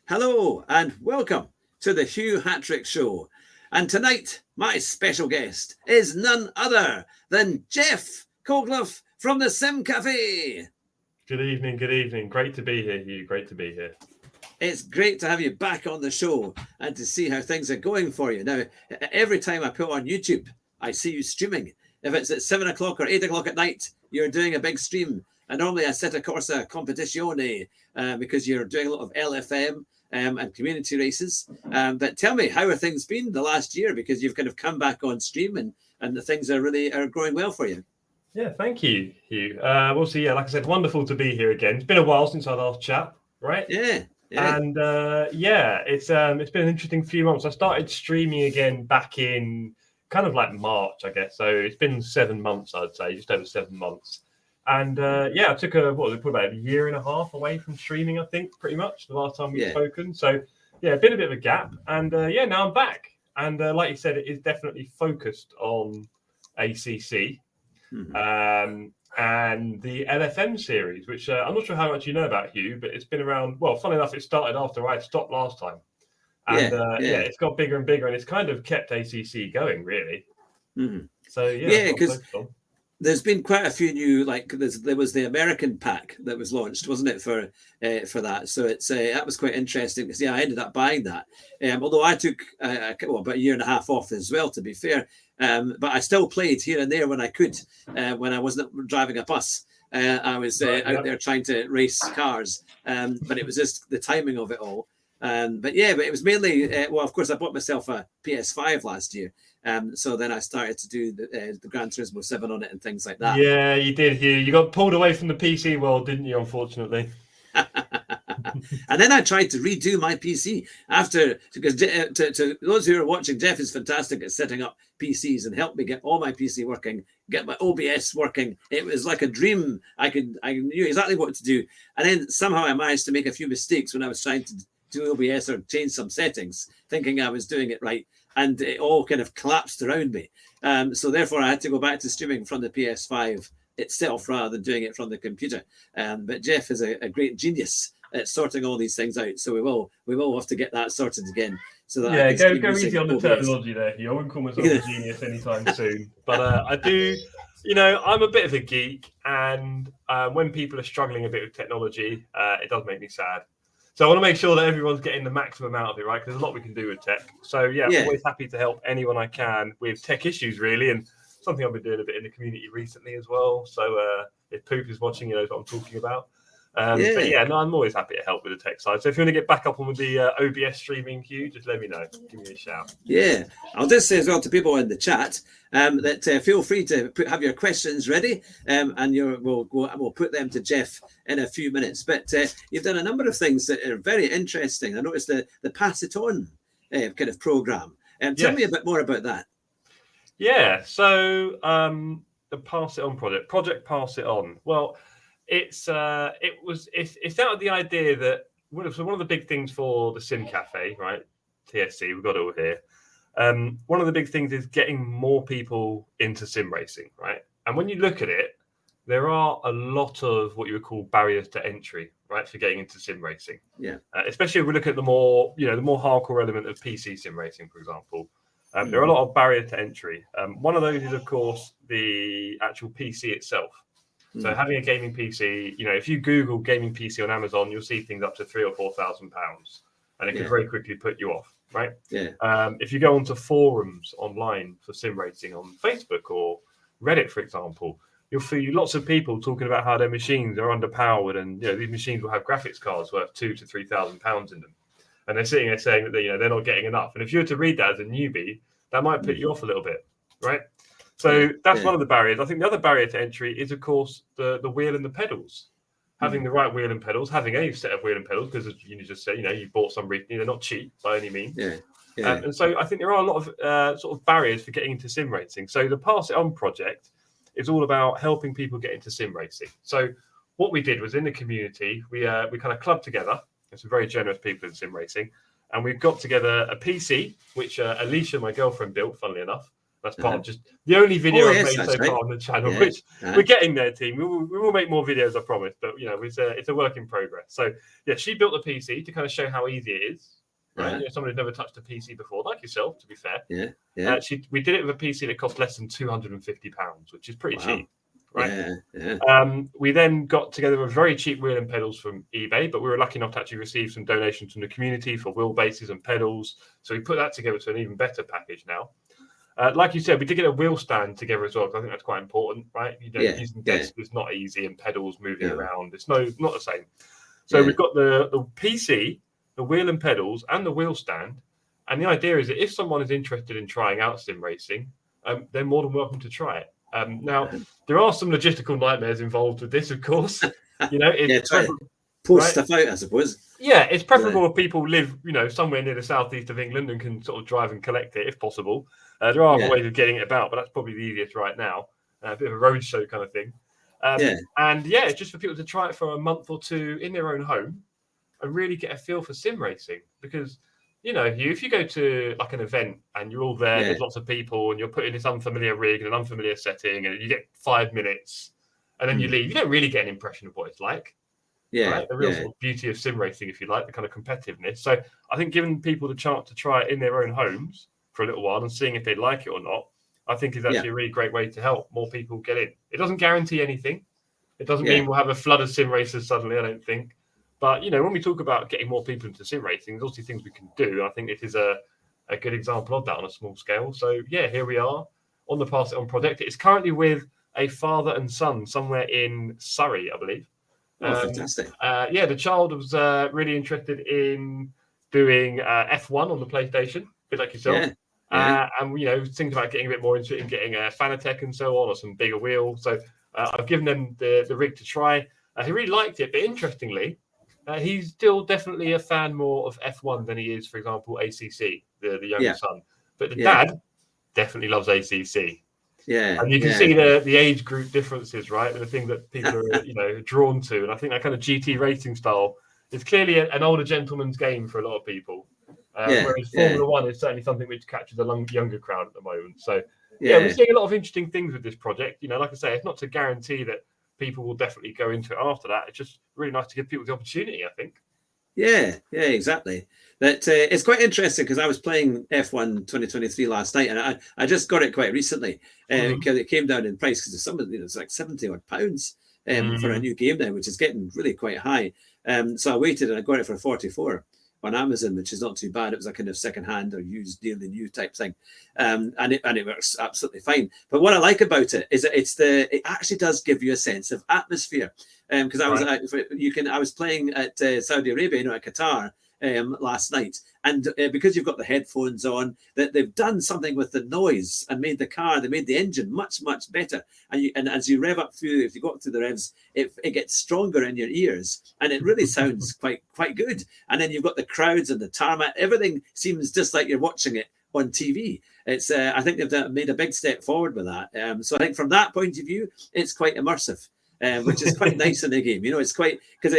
Hello and welcome to the Hugh Hatrick Show. And tonight, my special guest is none other than Jeff Colclough from the Sim Cafe. Good evening, good evening. Great to be here, Hugh. Great to be here. It's great to have you back on the show and to see how things are going for you. Now, every time I put on YouTube, I see you streaming. If it's at 7 o'clock or 8 o'clock at night, you're doing a big stream. And normally I set a Corsa Competizione because you're doing a lot of LFM and community races. But tell me, how have things been the last year? Because you've kind of come back on stream and the things are really growing well for you. Yeah, thank you, Hugh. Like I said, wonderful to be here again. It's been a while since our last chat, right? Yeah. And it's been an interesting few months. I started streaming again back in kind of like March, I guess. So it's been 7 months, I'd say, just over 7 months. And I took about a year and a half away from streaming, I think, pretty much the last time we've spoken. So been a bit of a gap. And now I'm back. And like you said, it is definitely focused on ACC and the LFM series, which I'm not sure how much you know about, Hugh, but it's been around. Well, funny enough, it started after I stopped last time. And it's got bigger and bigger, and it's kind of kept ACC going, really. Mm-hmm. So because there's been quite a few new, like there was the American pack that was launched, wasn't it, for that? So it's that was quite interesting because I ended up buying that. Although I took about a year and a half off as well, to be fair. But I still played here and there when I could. When I wasn't driving a bus, I was out there trying to race cars. But it was just the timing of it all. But it was mainly of course I bought myself a PS5 last year. So then I started to do the Gran Turismo 7 on it and things like that. Yeah, you did, Hugh. You got pulled away from the PC world, didn't you, unfortunately? And then I tried to redo my PC because to those who are watching, Jeff is fantastic at setting up PCs and helped me get all my PC working, get my OBS working. It was like a dream. I knew exactly what to do. And then somehow I managed to make a few mistakes when I was trying to do OBS or change some settings, thinking I was doing it right. And it all kind of collapsed around me. So therefore, I had to go back to streaming from the PS5 itself rather than doing it from the computer. But Jeff is a great genius at sorting all these things out. So we will have to get that sorted again. So that go easy on the terminology there. I wouldn't call myself a genius anytime soon. But I do, I'm a bit of a geek. And when people are struggling a bit with technology, it does make me sad. So I want to make sure that everyone's getting the maximum out of it, right? Because there's a lot we can do with tech. So, I'm always happy to help anyone I can with tech issues, really. And something I've been doing a bit in the community recently as well. So if Poop is watching, he knows what I'm talking about. I'm always happy to help with the tech side. So if you want to get back up on with the OBS streaming, Hugh, just let me know. Give me a shout. Yeah, I'll just say as well to people in the chat that feel free to have your questions ready, and we'll put them to Jeff in a few minutes. But you've done a number of things that are very interesting. I noticed the Pass It On kind of program. Tell me a bit more about that. Yeah, so the Pass It On project Pass It On. Well, it's out of the idea that one of the big things for the Sim Cafe, right? TSC, we've got it all here. One of the big things is getting more people into sim racing, right? And when you look at it, there are a lot of what you would call barriers to entry, right, for getting into sim racing. Yeah. Especially if we look at the more hardcore element of PC sim racing, for example. There are a lot of barriers to entry. One of those is, of course, the actual PC itself. So having a gaming PC, if you Google gaming PC on Amazon, you'll see things up to £3,000 or £4,000, and it can very quickly put you off, right? Yeah. If you go onto forums online for sim racing on Facebook or Reddit, for example, you'll see lots of people talking about how their machines are underpowered, and these machines will have graphics cards worth £2,000 to £3,000 in them, and they're sitting there saying that they're not getting enough. And if you were to read that as a newbie, that might put you off a little bit, right? So that's one of the barriers. I think the other barrier to entry is, of course, the wheel and the pedals. Having the right wheel and pedals, having a set of wheel and pedals, because you just said, you bought some recently, they're not cheap by any means. And so I think there are a lot of sort of barriers for getting into sim racing. So the Pass It On project is all about helping people get into sim racing. So what we did was in the community, we kind of clubbed together. There's some very generous people in sim racing. And we've got together a PC, which Alicia, my girlfriend, built, funnily enough. That's part of just the only video I've made so right. far on the channel, Yeah. which we're getting there, team. We will make more videos, I promise. But it's a work in progress. So yeah, she built a PC to kind of show how easy it is. Right, someone who's never touched a PC before, like yourself, to be fair. Yeah. We did it with a PC that cost less than £250, which is pretty cheap. Right. We then got together a very cheap wheel and pedals from eBay, but we were lucky enough to actually receive some donations from the community for wheel bases and pedals. So we put that together to an even better package now. Like you said, we did get a wheel stand together as well, because I think that's quite important, right? Using desk is not easy, and pedals moving around, it's not the same. So we've got the PC, the wheel and pedals, and the wheel stand. And the idea is that if someone is interested in trying out sim racing, they're more than welcome to try it. Now, there are some logistical nightmares involved with this, of course. It's post stuff out, I suppose. Yeah, it's preferable if people live, somewhere near the southeast of England and can sort of drive and collect it if possible. There are other ways of getting it about, but that's probably the easiest right now. A bit of a roadshow kind of thing. And it's just for people to try it for a month or two in their own home and really get a feel for sim racing. Because, if you go to like an event and you're all there, there's lots of people, and you're put in this unfamiliar rig in an unfamiliar setting, and you get 5 minutes, and then you leave, you don't really get an impression of what it's like. Right? The real sort of beauty of sim racing, if you like, the kind of competitiveness. So I think giving people the chance to try it in their own homes for a little while and seeing if they like it or not, I think is actually a really great way to help more people get in. It doesn't guarantee anything. It doesn't mean we'll have a flood of sim racers suddenly, I don't think. But, when we talk about getting more people into sim racing, there's obviously things we can do. I think it is a good example of that on a small scale. So, here we are on the Pass It On project. It's currently with a father and son somewhere in Surrey, I believe. Fantastic. The child was really interested in doing F1 on the PlayStation, a bit like yourself. And thinking about getting a bit more into it and getting a Fanatec and so on, or some bigger wheels. So I've given them the rig to try. He really liked it, but interestingly, he's still definitely a fan more of F1 than he is, for example, ACC, the younger son. But the dad definitely loves ACC. And you can see the age group differences, right? And the thing that people are, drawn to. And I think that kind of GT racing style is clearly an older gentleman's game for a lot of people. Whereas Formula One is certainly something which catches a younger crowd at the moment. So, we're seeing a lot of interesting things with this project. Like I say, it's not to guarantee that people will definitely go into it after that. It's just really nice to give people the opportunity, I think. Yeah, exactly. That it's quite interesting because I was playing F1 2023 last night, and I just got it quite recently because it came down in price because it's like £70 for a new game now, which is getting really quite high. So I waited and I got it for 44 on Amazon, which is not too bad. It was a kind of second-hand or used, nearly new type thing, and it works absolutely fine. But what I like about it is that it actually does give you a sense of atmosphere. Because I was playing at Saudi Arabia, at Qatar last night, and because you've got the headphones on, that they've done something with the noise and made the engine much better. And as you rev up through, if you go up through the revs, it gets stronger in your ears, and it really sounds quite good. And then you've got the crowds and the tarmac; everything seems just like you're watching it on TV. It's I think they've made a big step forward with that. So I think from that point of view, it's quite immersive. Which is quite nice in the game. It's quite, because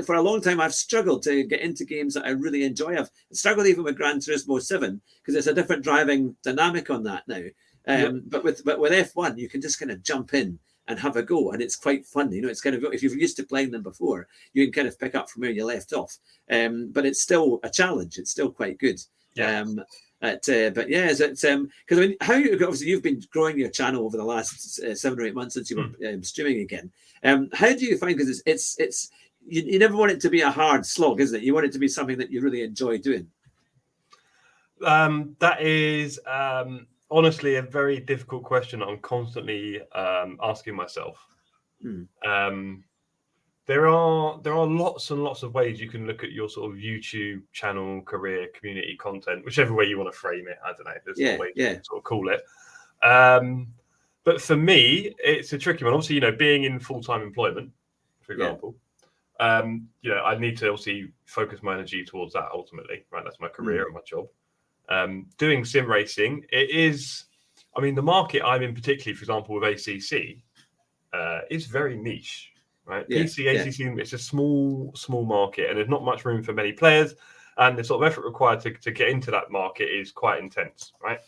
for a long time I've struggled to get into games that I really enjoy. I've struggled even with Gran Turismo 7 because it's a different driving dynamic on that now. But with F1, you can just kind of jump in and have a go, and it's quite fun. It's kind of, if you're used to playing them before, you can kind of pick up from where you left off. But it's still a challenge. It's still quite good. But yeah, because how obviously you've been growing your channel over the last 7 or 8 months since you were streaming again. How do you find, because it's you never want it to be a hard slog, isn't it? You want it to be something that you really enjoy doing. That is honestly a very difficult question I'm constantly asking myself. There are lots and lots of ways you can look at your sort of YouTube channel, career, community content, whichever way you want to frame it. I don't know. There's a way to sort of call it. But for me, it's a tricky one. Obviously, being in full-time employment, for example, I need to obviously focus my energy towards that ultimately, right? That's my career and my job. Doing sim racing, it is, the market I'm in particularly, for example, with ACC, is very niche. Right, PC, ACC, it's a small market, and there's not much room for many players, and the sort of effort required to get into that market is quite intense, right?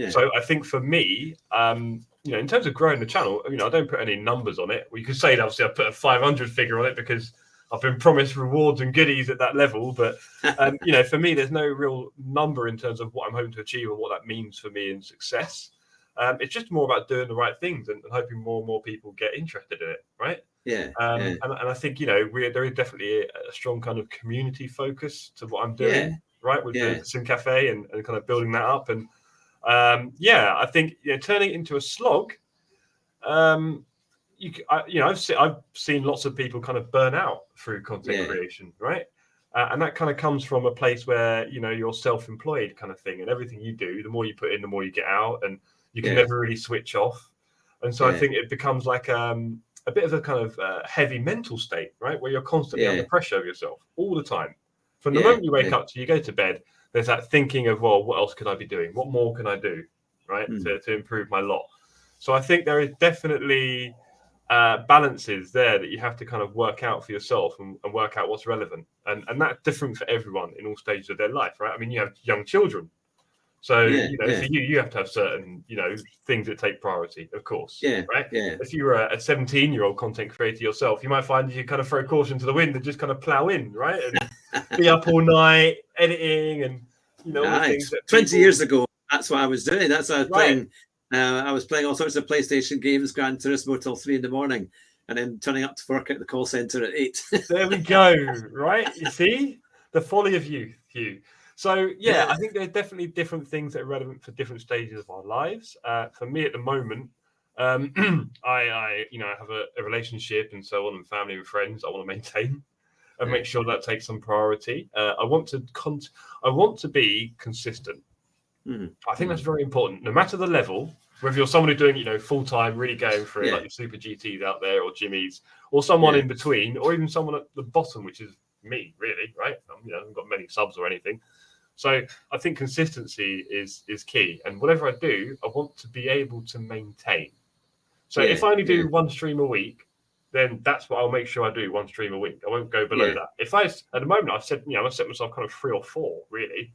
So I think for me, in terms of growing the channel, I don't put any numbers on it. We could say that obviously I put a 500 figure on it because I've been promised rewards and goodies at that level. But, for me, there's no real number in terms of what I'm hoping to achieve and what that means for me in success. It's just more about doing the right things and hoping more and more people get interested in it, right? And I think, there is definitely a strong kind of community focus to what I'm doing, right, with the Sim Cafe and kind of building that up. And I think turning it into a slog, I've seen lots of people kind of burn out through content creation, right? And that kind of comes from a place where you're self-employed kind of thing, and everything you do, the more you put in, the more you get out, and you can never really switch off. And so I think it becomes like a bit of a kind of heavy mental state, right, where you're constantly under pressure of yourself all the time. From the moment you wake up to you go to bed, there's that thinking of, well, what else could I be doing? What more can I do, right, to improve my lot? So I think there is definitely balances there that you have to kind of work out for yourself and work out what's relevant. And that's different for everyone in all stages of their life, right? I mean, you have young children. So, for you have to have certain, things that take priority, of course, right? If you were a 17-year-old content creator yourself, you might find you kind of throw caution to the wind and just kind of plow in, right? And be up all night editing and, all the things that 20 years ago, that's what I was doing. That's what I was playing. I was playing all sorts of PlayStation games, Gran Turismo till 3 a.m, and then turning up to work at the call center at 8. There we go, right? You see? The folly of youth, Hugh. So, I think there are definitely different things that are relevant for different stages of our lives. For me at the moment, I have a relationship and so on, and family and friends I want to maintain and make sure that takes some priority. I want to be consistent. I think that's very important, no matter the level. Whether you're someone who's doing, full time, really going for it, like your Super GTs out there or Jimmy's, or someone in between, or even someone at the bottom, which is me, really, right? I haven't got many subs or anything. So I think consistency is key. And whatever I do, I want to be able to maintain. So if I only do one stream a week, then that's what I'll make sure I do, one stream a week. I won't go below that. If at the moment, I've said, I set myself kind of 3 or 4, really.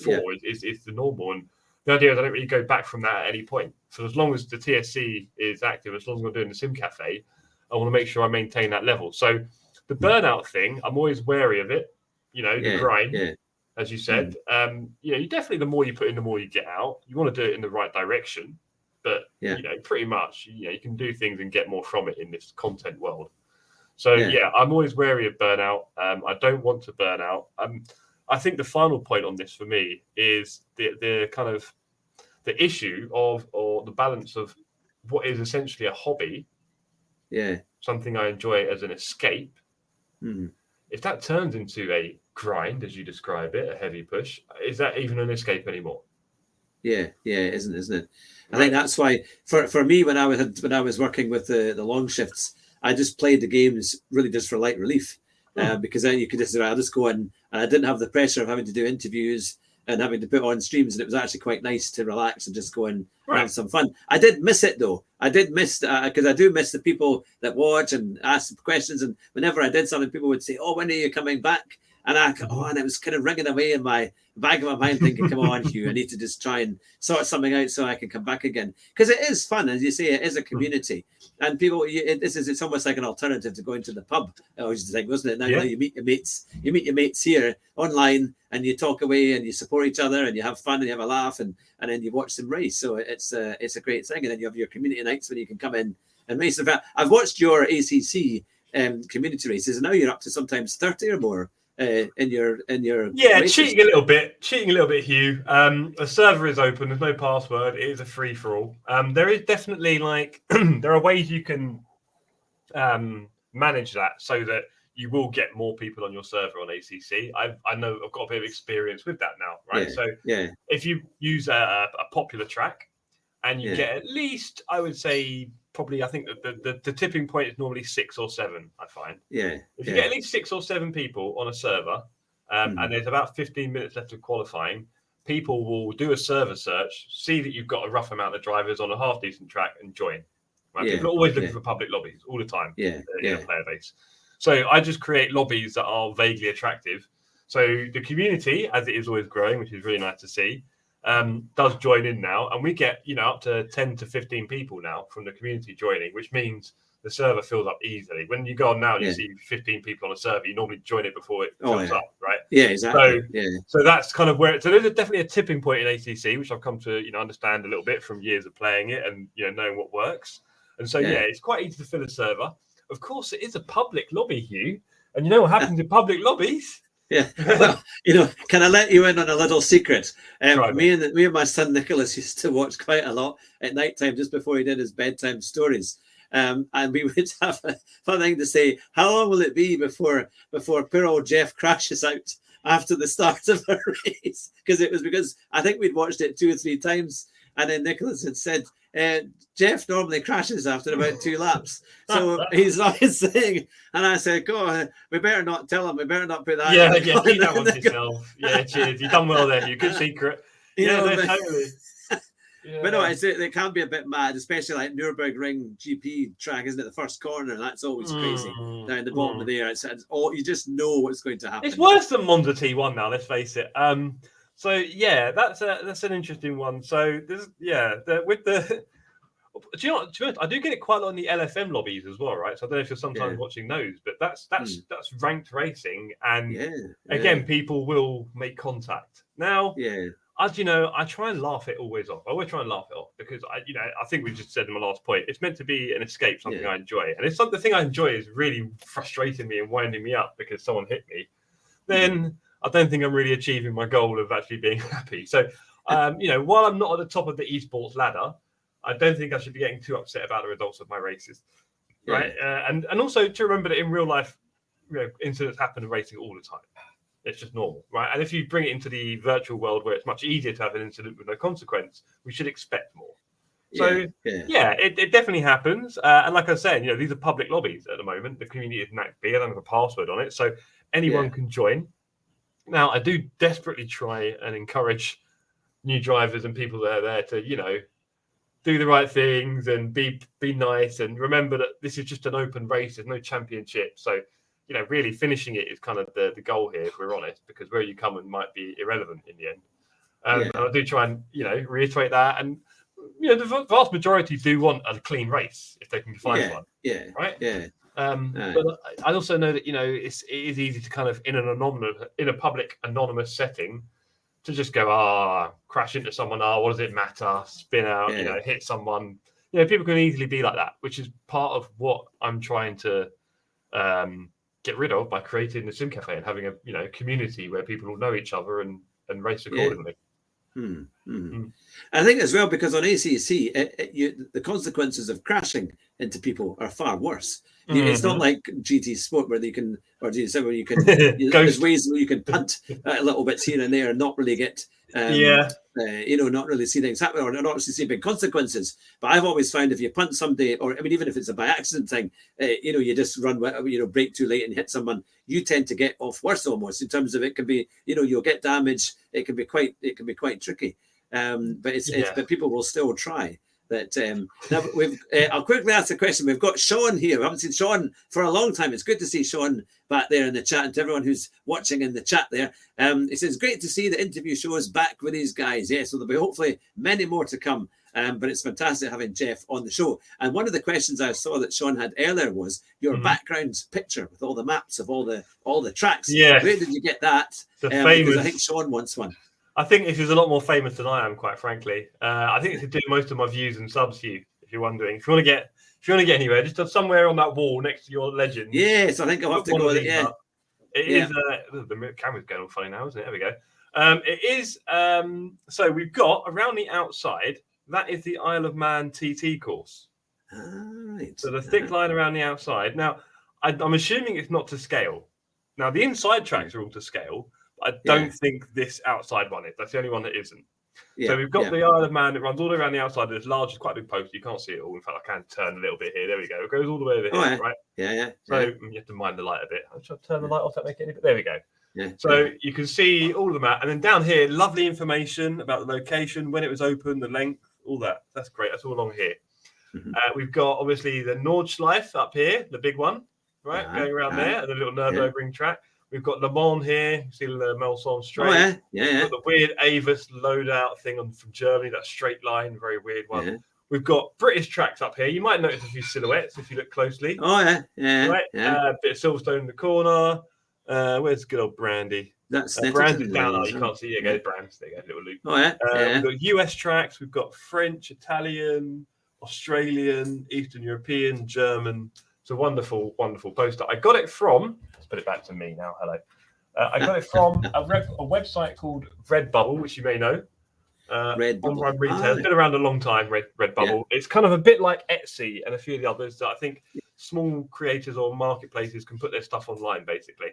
4 is the normal. And the idea is I don't really go back from that at any point. So as long as the TSC is active, as long as I'm doing the Sim Cafe, I want to make sure I maintain that level. So the burnout thing, I'm always wary of it, the grind. As you said, you definitely, the more you put in, the more you get out. You want to do it in the right direction, but pretty much, you can do things and get more from it in this content world. So I'm always wary of burnout. I don't want to burn out. I think the final point on this for me is the kind of the issue of, or the balance of what is essentially a hobby, something I enjoy as an escape. If that turns into a grind, as you describe it, a heavy push, is that even an escape anymore? Isn't it? I think that's why for me, when I was working with the long shifts, I just played the games really just for light relief, because then you could just go in, and I didn't have the pressure of having to do interviews and having to put on streams, and it was actually quite nice to relax and just go and have some fun. I did miss it though. I did miss because I do miss the people that watch and ask questions, and whenever I did something, people would say, "Oh, when are you coming back?" And and it was kind of ringing away in my back of my mind, thinking, "Come on, Hugh, I need to just try and sort something out so I can come back again." Because it is fun, as you say, it is a community, and people. It's almost like an alternative to going to the pub. I always think, wasn't it? Now you meet your mates. You meet your mates here online, and you talk away, and you support each other, and you have fun, and you have a laugh, and then you watch them race. So it's a great thing, and then you have your community nights when you can come in and race. In fact, I've watched your ACC community races, and now you're up to sometimes 30 or more. In your races. cheating a little bit, Hugh. The server is open, there's no password, it is a free-for-all. There is definitely there are ways you can manage that so that you will get more people on your server on ACC. I know I've got a bit of experience with that now, right? If you use a popular track and you get at least, I would say, probably, I think the tipping point is normally 6 or 7, I find. If you get at least 6 or 7 people on a server, and there's about 15 minutes left of qualifying, people will do a server search, see that you've got a rough amount of drivers on a half-decent track, and join. Right? People are always looking for public lobbies, all the time, in a player base. So I just create lobbies that are vaguely attractive. So the community, as it is always growing, which is really nice to see, does join in now, and we get up to 10 to 15 people now from the community joining, which means the server fills up easily. When you go on now and you see 15 people on a server, you normally join it before it fills up, right? Yeah, exactly. So that's kind of where. So there's definitely a tipping point in ACC, which I've come to understand a little bit from years of playing it and knowing what works. And so it's quite easy to fill a server. Of course, it is a public lobby, Hugh, and you know what happens in public lobbies. Yeah, well, can I let you in on a little secret? Me and my son Nicholas used to watch quite a lot at night time just before he did his bedtime stories. And we would have a fun thing to say, how long will it be before poor old Jeff crashes out after the start of a race? Because I think we'd watched it 2 or 3 times, and then Nicholas had said, Jeff normally crashes after about 2 laps. So he's always saying, and I said, God, we better not tell him, we better not put that keep that one to yourself. Yeah, cheers. You've done well then. You good secret. Totally. Yeah. But no, it can be a bit mad, especially like Nürburgring GP track, isn't it? The first corner, that's always crazy down the bottom of there. It's all, you just know what's going to happen. It's worse than Monza T1 now, let's face it. So yeah, that's an interesting one. So there's with the. Do you know what? I do get it quite a lot in the LFM lobbies as well, right? So I don't know if you're sometimes watching those, but that's ranked racing, and again, people will make contact now. Yeah. As you know, I try and laugh it always off. I always try and laugh it off because I think we just said in my last point, it's meant to be an escape, something I enjoy. And if the thing I enjoy is really frustrating me and winding me up because someone hit me, then I don't think I'm really achieving my goal of actually being happy. So, while I'm not at the top of the esports ladder, I don't think I should be getting too upset about the results of my races, right? And also to remember that in real life, incidents happen in racing all the time. It's just normal, right? And if you bring it into the virtual world where it's much easier to have an incident with no consequence, we should expect more. So, it definitely happens. And like I said, these are public lobbies at the moment. The community is NACB. I don't have a password on it. So anyone can join. Now, I do desperately try and encourage new drivers and people that are there to, do the right things and be nice. And remember that this is just an open race. There's no championship. So, really finishing it is kind of the goal here, if we're honest, because where you come in might be irrelevant in the end. And I do try and, reiterate that. And, the vast majority do want a clean race if they can find one. Yeah. Right? Yeah. But I also know that, it is easy to kind of, in a public anonymous setting, to just go, crash into someone, what does it matter? Spin out, hit someone. People can easily be like that, which is part of what I'm trying to get rid of by creating the Sim Cafe and having a community where people will know each other and race accordingly. I think as well, because on ACC, the consequences of crashing into people are far worse. It's not like GT Sport where you can, or GT7 where you can. There's ways where you can punt little bits here and there and not really get, not really see things happen or not actually see big consequences. But I've always found if you punt somebody, or even if it's a by accident thing, you just run, brake too late and hit someone, you tend to get off worse almost in terms of it can be, you'll get damage. It can be quite tricky. But people will still try. That now I'll quickly ask a question. We've got Sean here. We haven't seen Sean for a long time. It's good to see Sean back there in the chat, and to everyone who's watching in the chat there. He says, great to see the interview shows back with these guys. Yeah, so there'll be hopefully many more to come. But it's fantastic having Jeff on the show. And one of the questions I saw that Sean had earlier was your background picture with all the maps of all the tracks. Yeah, where did you get that? Because I think Sean wants one. I think this is a lot more famous than I am, quite frankly. I think it's to do most of my views and subs, Hugh, if you're wondering. If you want to get anywhere, just somewhere on that wall next to your legend. Yes, I think I'll have to go with it. Yeah, it is. The camera's going all funny now, isn't it? There we go. It is. So we've got around the outside. That is the Isle of Man TT course. Right. So the thick line around the outside. Now, I'm assuming it's not to scale. Now the inside tracks are all to scale. I don't think this outside one is. That's the only one that isn't. Yeah, so we've got the Isle of Man that runs all the way around the outside. It's large, it's quite a big post. You can't see it all. In fact, I can turn a little bit here. There we go. It goes all the way over here, right? Yeah. So you have to mind the light a bit. I'll try to turn the light off. That make it any bit. There we go. Yeah. So you can see all of the map, and then down here, lovely information about the location, when it was open, the length, all that. That's great. That's all along here. We've got obviously the Nordschleife up here, the big one, right, going around there, and the little Nürburgring track. We've got Le Mans here. See the Melson Straight. Oh, yeah. Yeah, We've yeah. got the weird Avis loadout thing from Germany, that straight line, very weird one. Yeah. We've got British tracks up here. You might notice a few silhouettes if you look closely. Oh, yeah. Yeah. Right? Yeah. Bit of Silverstone in the corner. Where's good old Brandy? That's Brandy's down there. You can't see. Yeah, Brands. There you go, little loop. Oh, yeah. Yeah. We've got US tracks. We've got French, Italian, Australian, Eastern European, German. It's a wonderful, wonderful poster. I got it from, let's put it back to me now. Hello. I got it from a website called Redbubble, which you may know. Online retail. It's been around a long time, Redbubble. Yeah. It's kind of a bit like Etsy and a few of the others that I think small creators or marketplaces can put their stuff online, basically.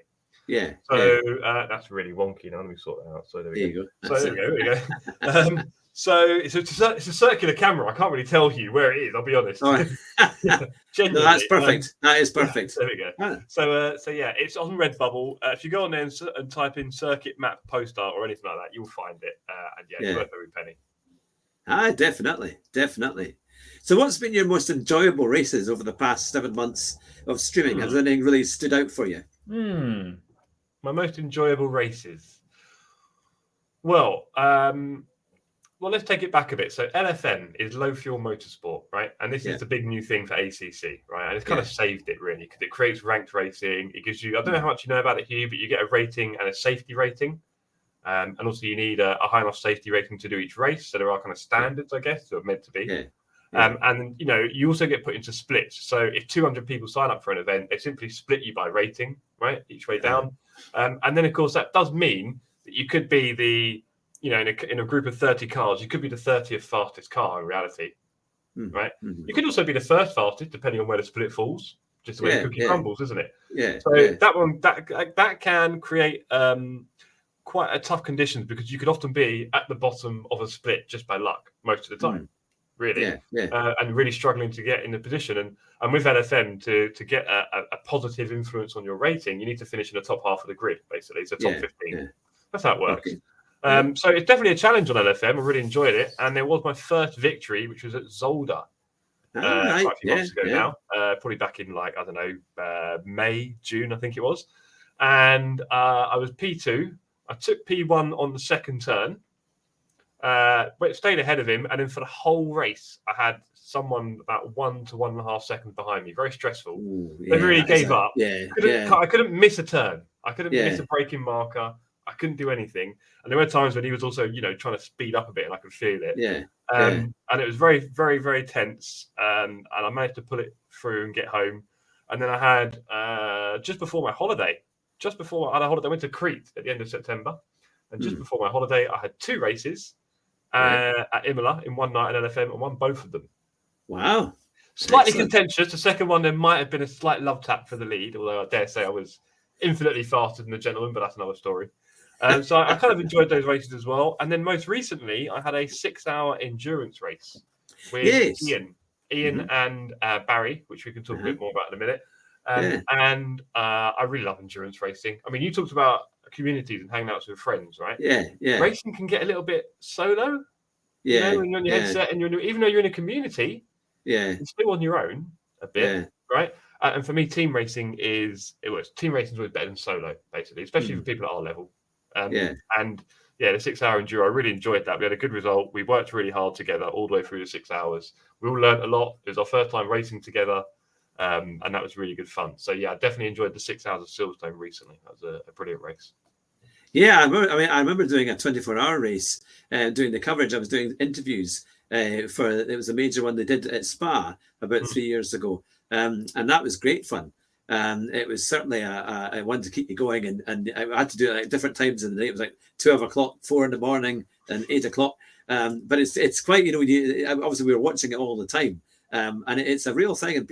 Yeah. So that's really wonky. Now let me sort that out. So there we go. There we go. So it's a circular camera. I can't really tell you where it is. I'll be honest. Oh. No, that's perfect. That is perfect. There we go. Ah. So yeah, it's on Redbubble. If you go on there and type in circuit map poster or anything like that, you'll find it. And it's worth every penny. Definitely. So what's been your most enjoyable races over the past 7 months of streaming? Has anything really stood out for you? My most enjoyable races. Well, let's take it back a bit. So LFM is low fuel motorsport, right? And this is the big new thing for ACC, right? And it's kind of saved it really because it creates ranked racing. It gives you, I don't know how much you know about it, Hugh, but you get a rating and a safety rating. And also you need a high enough safety rating to do each race. So there are kind of standards, I guess, that are meant to be. And, you also get put into splits. So if 200 people sign up for an event, they simply split you by rating, right? Each way down. And then, of course, that does mean that you could be the, in a group of 30 cars, you could be the 30th fastest car in reality, right? You could also be the first fastest, depending on where the split falls. Just the way the cookie crumbles, isn't it? That one, that can create quite a tough conditions because you could often be at the bottom of a split just by luck most of the time, really, and really struggling to get in the position. And with LFM, to get a positive influence on your rating, you need to finish in the top half of the grid, basically. So top 15. That's how it works. Okay. So it's definitely a challenge on LFM. I really enjoyed it. And there was my first victory, which was at Zolder quite a few months ago now. Probably back in May, June, I think it was. And I was P2. I took P1 on the second turn. Stayed ahead of him. And then for the whole race, I had someone about 1 to 1.5 seconds behind me. Very stressful. They really gave up. I couldn't miss a turn. I couldn't miss a braking marker. I couldn't do anything. And there were times when he was also, trying to speed up a bit and I could feel it. And it was very, very, very tense. And I managed to pull it through and get home. And then I had, just before my holiday, I went to Crete at the end of September. And just before my holiday, I had 2 races at Imola in one night at LFM and won both of them. Wow. Slightly contentious. The second one, there might have been a slight love tap for the lead, although I dare say I was infinitely faster than the gentleman, but that's another story. So I kind of enjoyed those races as well. And then most recently, I had a 6-hour endurance race with Ian and Barry, which we can talk a bit more about in a minute. And I really love endurance racing. I mean, you talked about communities and hanging out with friends, right? Racing can get a little bit solo. When you're on your headset and even though you're in a community, you're still on your own a bit, right? And for me, team racing is always better than solo, basically, especially for people at our level. And the 6-hour enduro, I really enjoyed that. We had a good result. We worked really hard together all the way through the 6 hours. We all learned a lot. It was our first time racing together, and that was really good fun. So I definitely enjoyed the 6 hours of Silverstone recently. That was a brilliant race. I remember doing a 24-hour race, doing the coverage. I was doing interviews it was a major one they did at Spa about 3 years ago, and that was great fun. It was certainly a one to keep you going, and I had to do it at different times in the day. It was like 12 o'clock, 4 in the morning, and 8 o'clock. But it's quite, obviously we were watching it all the time, and it's a real thing. And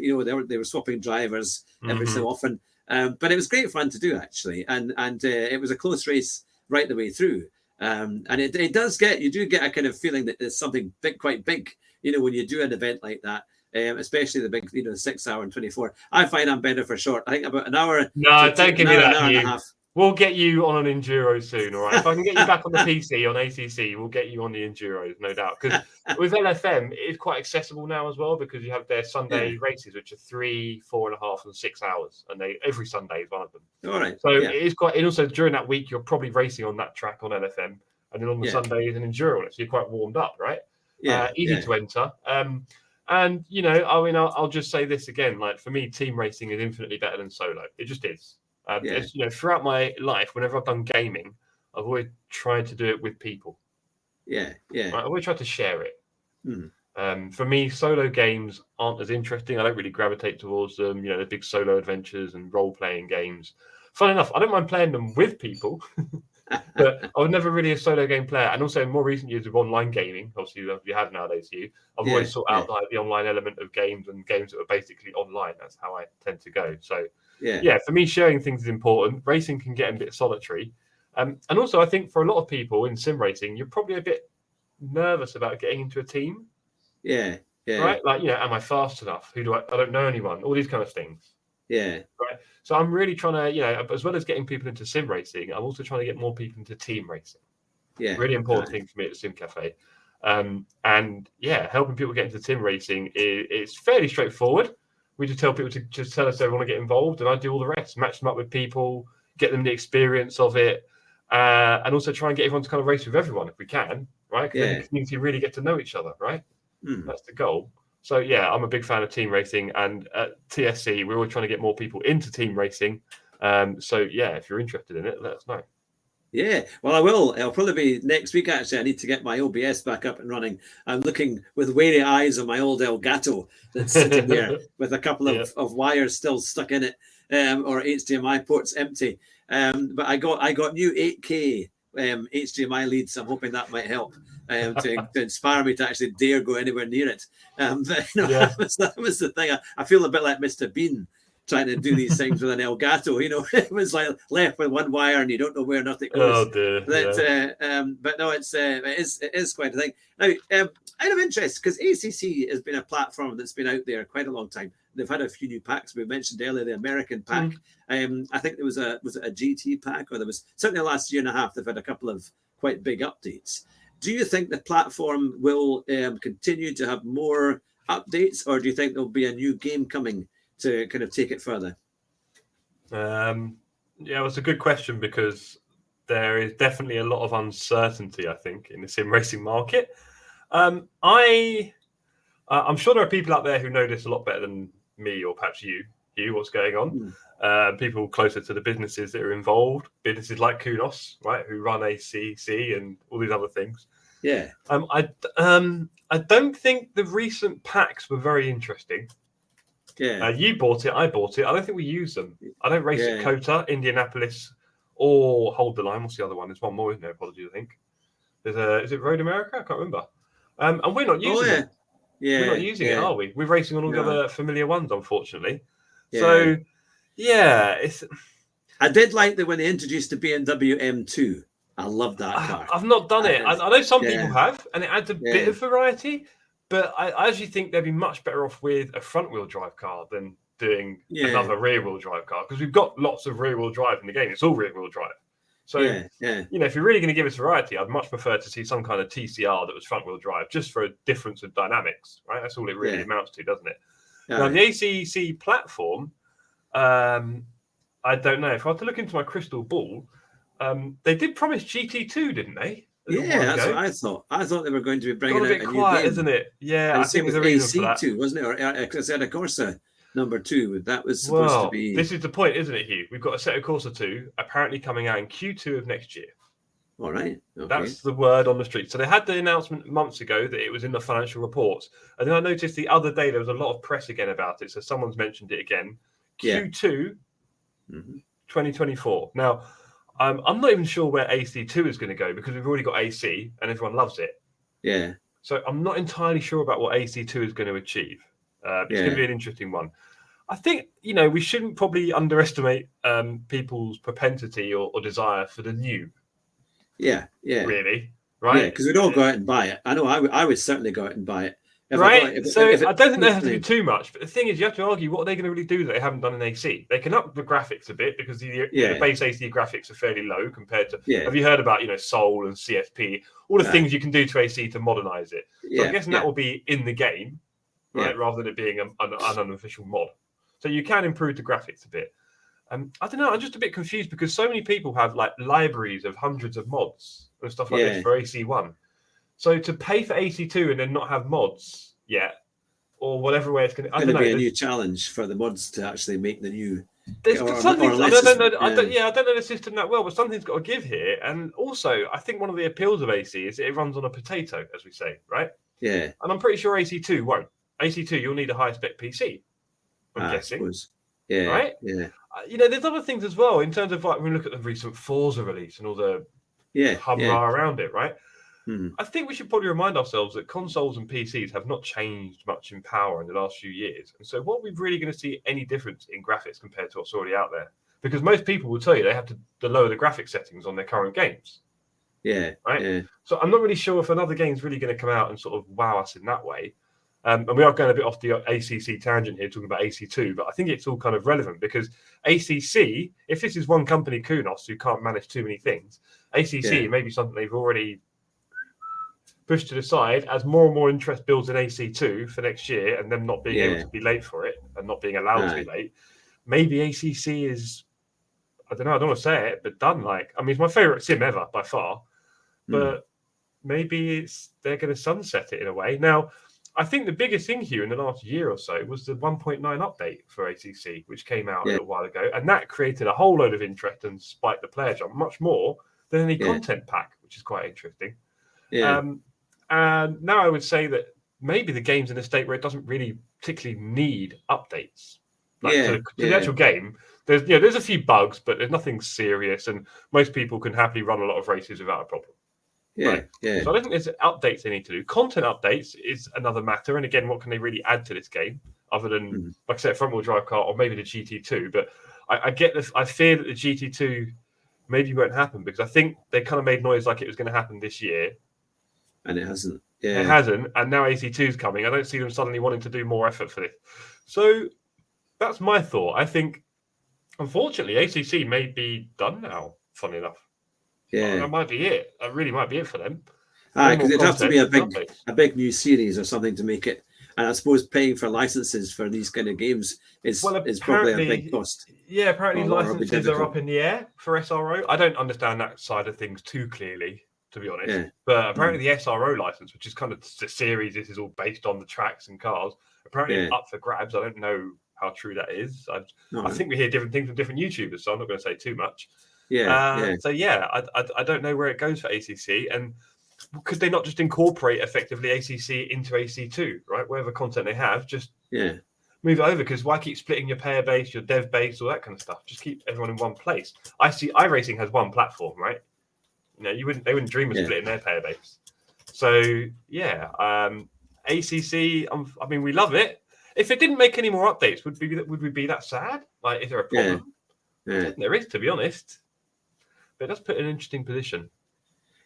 they were swapping drivers every so often. But it was great fun to do actually, and it was a close race right the way through. And it does you do get a kind of feeling that there's something quite big, when you do an event like that. Especially the big, 6 hour and 24. I find I'm better for short. I think about an hour. No, don't give me that. We'll get you on an enduro soon, all right? If I can get you back on the PC on ACC, we'll get you on the enduros, no doubt. Because with LFM, it is quite accessible now as well, because you have their Sunday races, which are 3, 4.5, and 6 hours, and every Sunday is one of them. All right. So it is quite. And also during that week, you're probably racing on that track on LFM, and then on the Sunday is an enduro on it, so you're quite warmed up, right? Easy to enter. And you know, I mean, I'll just say this again: like for me, team racing is infinitely better than solo. It just is. You know, throughout my life, whenever I've done gaming, I've always tried to do it with people. Yeah. Right? I've always tried to share it. Mm. For me, solo games aren't as interesting. I don't really gravitate towards them. You know, the big solo adventures and role-playing games. Fun enough, I don't mind playing them with people, but I was never really a solo game player. And also in more recent years of online gaming, obviously you have nowadays, I've always sought out like the online element of games and games that are basically online. That's how I tend to go. So for me, sharing things is important. Racing can get a bit solitary. And also I think for a lot of people in sim racing, you're probably a bit nervous about getting into a team. Yeah. Right? Like, you know, am I fast enough? Who do I don't know anyone, all these kind of things. Yeah. Right. So I'm really trying to, you know, as well as getting people into sim racing, I'm also trying to get more people into team racing. Yeah. Really important thing for me at the Sim Cafe. And helping people get into team racing is fairly straightforward. We just tell people to just tell us they want to get involved, and I do all the rest, match them up with people, get them the experience of it, and also try and get everyone to kind of race with everyone if we can, right? Because then the community really get to know each other, right? That's the goal. So I'm a big fan of team racing, and at TSC we're always trying to get more people into team racing. If you're interested in it, let us know. Yeah, well, I will. It'll probably be next week, actually. I need to get my OBS back up and running. I'm looking with wary eyes on my old Elgato that's sitting there with a couple of wires still stuck in it, or HDMI ports empty. But I got new 8K HDMI leads. I'm hoping that might help to inspire me to actually dare go anywhere near it. That was the thing. I feel a bit like Mr. Bean trying to do these things with an Elgato, you know. It was like left with one wire and you don't know where nothing goes. Oh dear. But no, it is quite a thing. Now, out of interest, because ACC has been a platform that's been out there quite a long time. They've had a few new packs. We mentioned earlier the American pack. I think there was a GT pack, or there was certainly the last year and a half. They've had a couple of quite big updates. Do you think the platform will continue to have more updates, or do you think there'll be a new game coming to kind of take it further? It's a good question, because there is definitely a lot of uncertainty, I think, in the sim racing market. I'm sure there are people out there who know this a lot better than me, or perhaps you, what's going on. People closer to the businesses that are involved, businesses like Kunos, right, who run ACC and all these other things. Yeah. I don't think the recent packs were very interesting. Yeah. You bought it, I bought it. I don't think we use them. I don't race at Kota, Indianapolis, or Hold the Line. What's the other one? There's one more, isn't there? Apologies, I think. Is it Road America? I can't remember. And we're not using it. Yeah. We're not using it, are we? We're racing on all the other familiar ones, unfortunately. Yeah. So, it's. I did like that when they introduced the BMW M2. I love that car. I've not done it. I know some people have, and it adds a bit of variety. But I actually think they'd be much better off with a front-wheel drive car than doing another rear-wheel drive car, because we've got lots of rear-wheel drive in the game. It's all rear-wheel drive. So, you know, if you're really going to give us variety, I'd much prefer to see some kind of TCR that was front-wheel drive, just for a difference of dynamics, right? That's all it really amounts to, doesn't it? Now, the ACC platform, I don't know. If I had to look into my crystal ball, they did promise GT2, didn't they? Yeah, that's what I thought. I thought they were going to be bringing out a new quiet, game, isn't it? Yeah, and I think there's a reason for that. AC2, wasn't it? Or Assetto Corsa #2. That was supposed to be. This is the point, isn't it, Hugh? We've got Assetto Corsa 2 apparently coming out in Q2 of next year. All right. Okay. That's the word on the street. So they had the announcement months ago that it was in the financial reports. And then I noticed the other day there was a lot of press again about it. So someone's mentioned it again. Q2 2024. Now, I'm not even sure where AC2 is going to go, because we've already got AC and everyone loves it. Yeah. So I'm not entirely sure about what AC2 is going to achieve. It's going to be an interesting one. I think, you know, we shouldn't probably underestimate people's propensity or desire for the new. Yeah. Yeah. Really, right? Yeah, because we'd all go out and buy it. I know I would certainly go out and buy it. Right. So I don't think they have to do too much. But the thing is, you have to argue, what are they going to really do that they haven't done in AC? They can up the graphics a bit because the base AC graphics are fairly low compared to. Have you heard about Soul and CFP? All the things you can do to AC to modernize it. So I'm guessing that will be in the game, right, rather than it being an unofficial mod. So you can improve the graphics a bit. I don't know. I'm just a bit confused because so many people have like libraries of hundreds of mods and stuff like this for AC1. So to pay for AC2 and then not have mods yet, or whatever way it's going to... It's going to be a new challenge for the mods to actually make the new... There's something... I don't know the system that well, but something's got to give here. And also, I think one of the appeals of AC is it runs on a potato, as we say, right? Yeah. And I'm pretty sure AC2 won't. AC2, you'll need a high-spec PC, I'm guessing. Yeah. Right? Yeah. There's other things as well in terms of like when we look at the recent Forza release and all the hum-rah around it, right? I think we should probably remind ourselves that consoles and PCs have not changed much in power in the last few years. And so what are we really going to see any difference in graphics compared to what's already out there? Because most people will tell you they have to lower the graphics settings on their current games. Yeah. Right? Yeah. So I'm not really sure if another game's really going to come out and sort of wow us in that way. And we are going a bit off the ACC tangent here, talking about AC2, but I think it's all kind of relevant because ACC, if this is one company, Kunos, who can't manage too many things, ACC may be something they've already pushed to the side as more and more interest builds in AC2 for next year and them not being able to be late for it and not being allowed to be late. Maybe ACC is, I don't want to say it, but done. It's my favorite sim ever by far, but maybe they're going to sunset it in a way. Now, I think the biggest thing here in the last year or so was the 1.9 update for ACC, which came out a little while ago, and that created a whole load of interest and spiked the player jump much more than any content pack, which is quite interesting. Yeah. And now I would say that maybe the game's in a state where it doesn't really particularly need updates. To the actual game, there's a few bugs, but there's nothing serious, and most people can happily run a lot of races without a problem. So I don't think there's updates they need to do. Content updates is another matter, and again, what can they really add to this game other than, like I said, front-wheel drive car or maybe the GT2? But I get this. I fear that the GT2 maybe won't happen because I think they kind of made noise like it was going to happen this year. And it hasn't. It hasn't. And now AC2 is coming. I don't see them suddenly wanting to do more effort for this. So that's my thought. I think, unfortunately, ACC may be done now, funny enough. Yeah. That might be it. That really might be it for them. Because it'd have to be a big new series or something to make it. And I suppose paying for licenses for these kind of games is probably a big cost. Yeah, apparently licenses are up in the air for SRO. I don't understand that side of things too clearly, to be honest. Yeah. But apparently the SRO license, which is kind of the series, this is all based on the tracks and cars, apparently it's up for grabs. I don't know how true that is. I think we hear different things from different YouTubers, so I'm not going to say too much. So I don't know where it goes for ACC, and could they not just incorporate effectively ACC into AC2, right? Whatever content they have, just move it over. Because why keep splitting your player base, your dev base, all that kind of stuff? Just keep everyone in one place. I see iRacing has one platform, right? They wouldn't dream of splitting their player base. So ACC. We love it. If it didn't make any more updates, would we be that sad? Like, is there a problem? I don't think there is, to be honest. But it does put in an interesting position.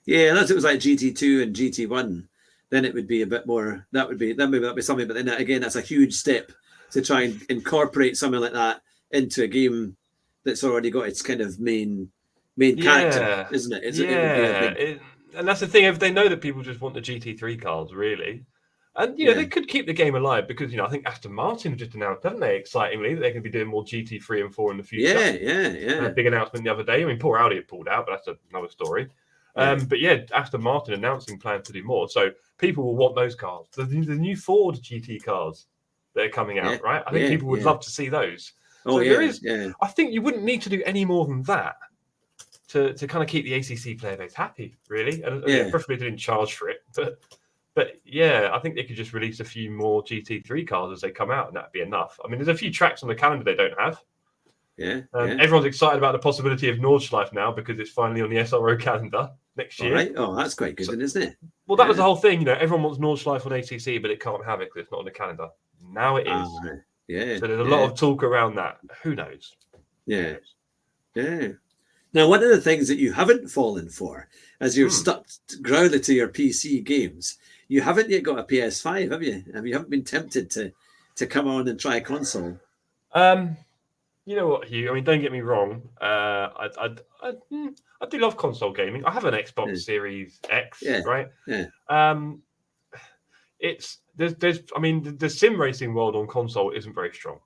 Yeah, unless it was like GT2 and GT1, then it would be a bit more. That'd be something. But then again, that's a huge step to try and incorporate something like that into a game that's already got its kind of main character, isn't it? And that's the thing. If they know that people just want the GT3 cars, really, and they could keep the game alive because I think Aston Martin just announced, haven't they, excitingly, that they're going to be doing more GT3 and 4 in the future. Yeah. A big announcement the other day. Poor Audi had pulled out, but that's another story. But Aston Martin announcing plans to do more, so people will want those cars. The new Ford GT cars that are coming out, right? I think people would love to see those. I think you wouldn't need to do any more than that to kind of keep the ACC player base happy, really. And preferably they didn't charge for it, but I think they could just release a few more GT3 cars as they come out, and that'd be enough. There's a few tracks on the calendar they don't have. Everyone's excited about the possibility of Nordschleife now because it's finally on the SRO calendar next year. Right. Oh, that's quite good, isn't it? Well, that was the whole thing. Everyone wants Nordschleife on ACC, but it can't have it because it's not on the calendar. Now it is. So there's a lot of talk around that. Who knows? Yeah. Now, one of the things that you haven't fallen for as you've stuck grounded to your PC games you haven't yet got a PS5, have you? You haven't been tempted to come on and try a console? You know what, Hugh? I mean, don't get me wrong. I do love console gaming. I have an Xbox Series X, right? Yeah. I mean, the sim racing world on console isn't very strong.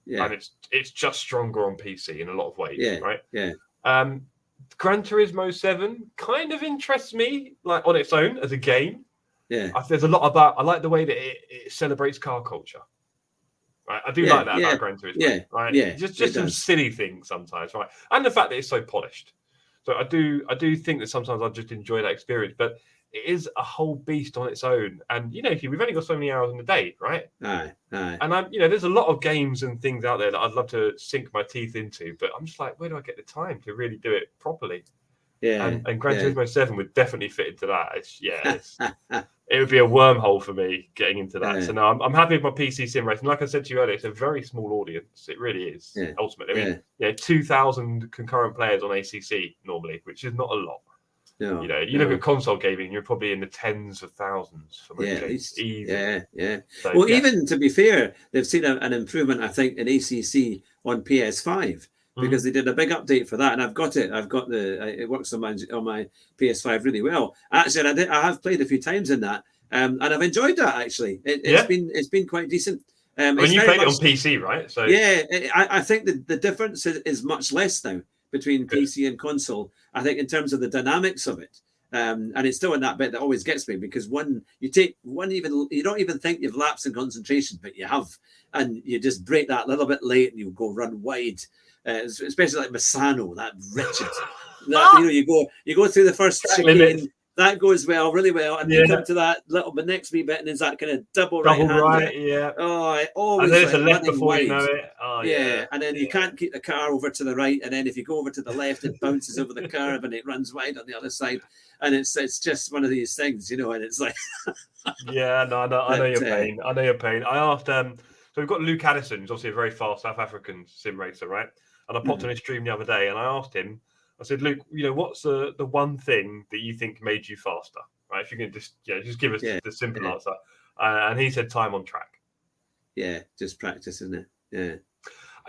Yeah. And it's just stronger on PC in a lot of ways, right? Yeah. Gran Turismo 7 kind of interests me, like on its own as a game. Yeah. There's a lot about. I like the way that it celebrates car culture. Right? I do like that about Gran Turismo. Yeah. Right? Yeah. Just some silly things sometimes, right? And the fact that it's so polished. So I do think that sometimes I just enjoy that experience, but it is a whole beast on its own. And you know, we've only got so many hours in the day, right? Aye. And there's a lot of games and things out there that I'd love to sink my teeth into, but I'm just like, where do I get the time to really do it properly? Yeah. And Gran Turismo 7 would definitely fit into that. It would be a wormhole for me getting into that. Yeah. So no, I'm happy with my PC sim racing. Like I said to you earlier, it's a very small audience. It really is. Yeah. Ultimately, I mean, 2,000 concurrent players on ACC normally, which is not a lot. No, you look at console gaming, you're probably in the tens of thousands for most games. Easy. Yeah. So, well, even to be fair, they've seen an improvement, I think, in ACC on PS5 because they did a big update for that, and I've got it. I've got it works on my PS5 really well. Actually, I have played a few times in that, and I've enjoyed that. Actually, it's been quite decent. When you played it on PC, right? So I think the difference is much less now between PC and console. I think in terms of the dynamics of it, and it's still in that bit that always gets me because you don't even think you've lapsed in concentration, but you have, and you just break that a little bit late and you go run wide, especially like Misano, that wretched. You go through the first chicane. That goes really well, and you come to that little, the next wee bit, and there's that kind of double right. Yeah. Oh, I always. And then it's a left before you know it. Oh, yeah. And then you can't keep the car over to the right, and then if you go over to the left, it bounces over the curb and it runs wide on the other side, and it's just one of these things, and it's like. Yeah, no, I know your pain. I know your pain. I asked. So we've got Luke Addison, who's obviously a very fast South African sim racer, right? And I popped on his stream the other day, and I asked him. I said, Luke, what's the one thing that you think made you faster? Right? If you can just give us the simple answer. And he said time on track. Yeah, just practice, isn't it? Yeah.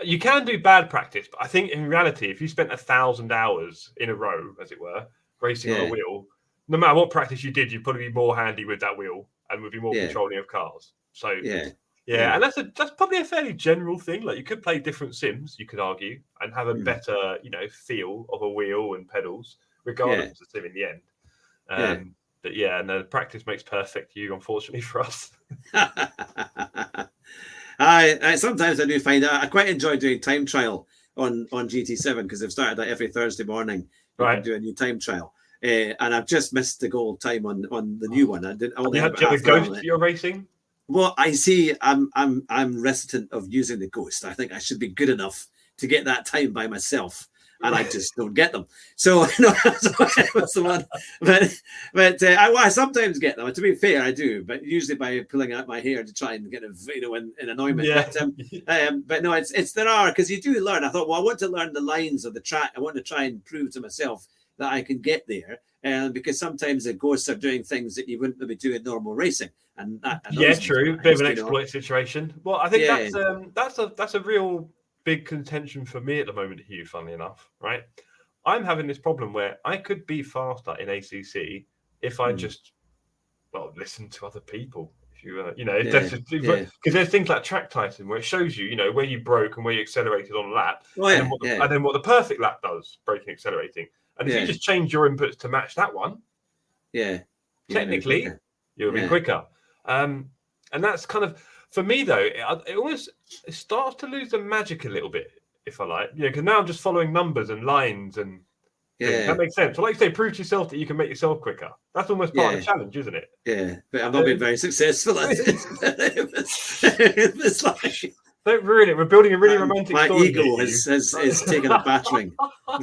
You can do bad practice, but I think in reality, if you spent 1,000 hours in a row, as it were, racing on a wheel, no matter what practice you did, you'd probably be more handy with that wheel and would be more controlling of cars. So yeah, and that's probably a fairly general thing. Like you could play different sims, you could argue, and have a better, feel of a wheel and pedals, regardless of the sim in the end. But no, practice makes perfect. Unfortunately for us. I sometimes I do find I quite enjoy doing time trial on GT7 because they've started that every Thursday morning. You can do a new time trial. And I've just missed the goal time on the new one. I didn't. You have a Ghost you're racing. Well, I see. I'm reticent of using the Ghost. I think I should be good enough to get that time by myself, and I just don't get them. So that's the one. But I sometimes get them. To be fair, I do, but usually by pulling out my hair to try and get in annoyment. Yeah. But no, it's there are because you do learn. I thought, well, I want to learn the lines of the track. I want to try and prove to myself that I can get there. Because sometimes the Ghosts are doing things that you wouldn't maybe do in normal racing, and true, bit of an exploit situation. Well, I think that's a real big contention for me at the moment, Hugh. Funnily enough, right? I'm having this problem where I could be faster in ACC if I just listen to other people. Because there's things like track Titan where it shows you, where you broke and where you accelerated on a lap, and then what the perfect lap does, braking, accelerating. And if you just change your inputs to match that one, technically you'll be quicker. And that's kind of, for me though, it starts to lose the magic a little bit, if I like. Because now I'm just following numbers and lines and things. That makes sense. So like you say, prove to yourself that you can make yourself quicker. That's almost part of the challenge, isn't it? Yeah, but I've not been very successful at it. It's like... Don't ruin it. We're building a really romantic story. My ego has taken a battering. But,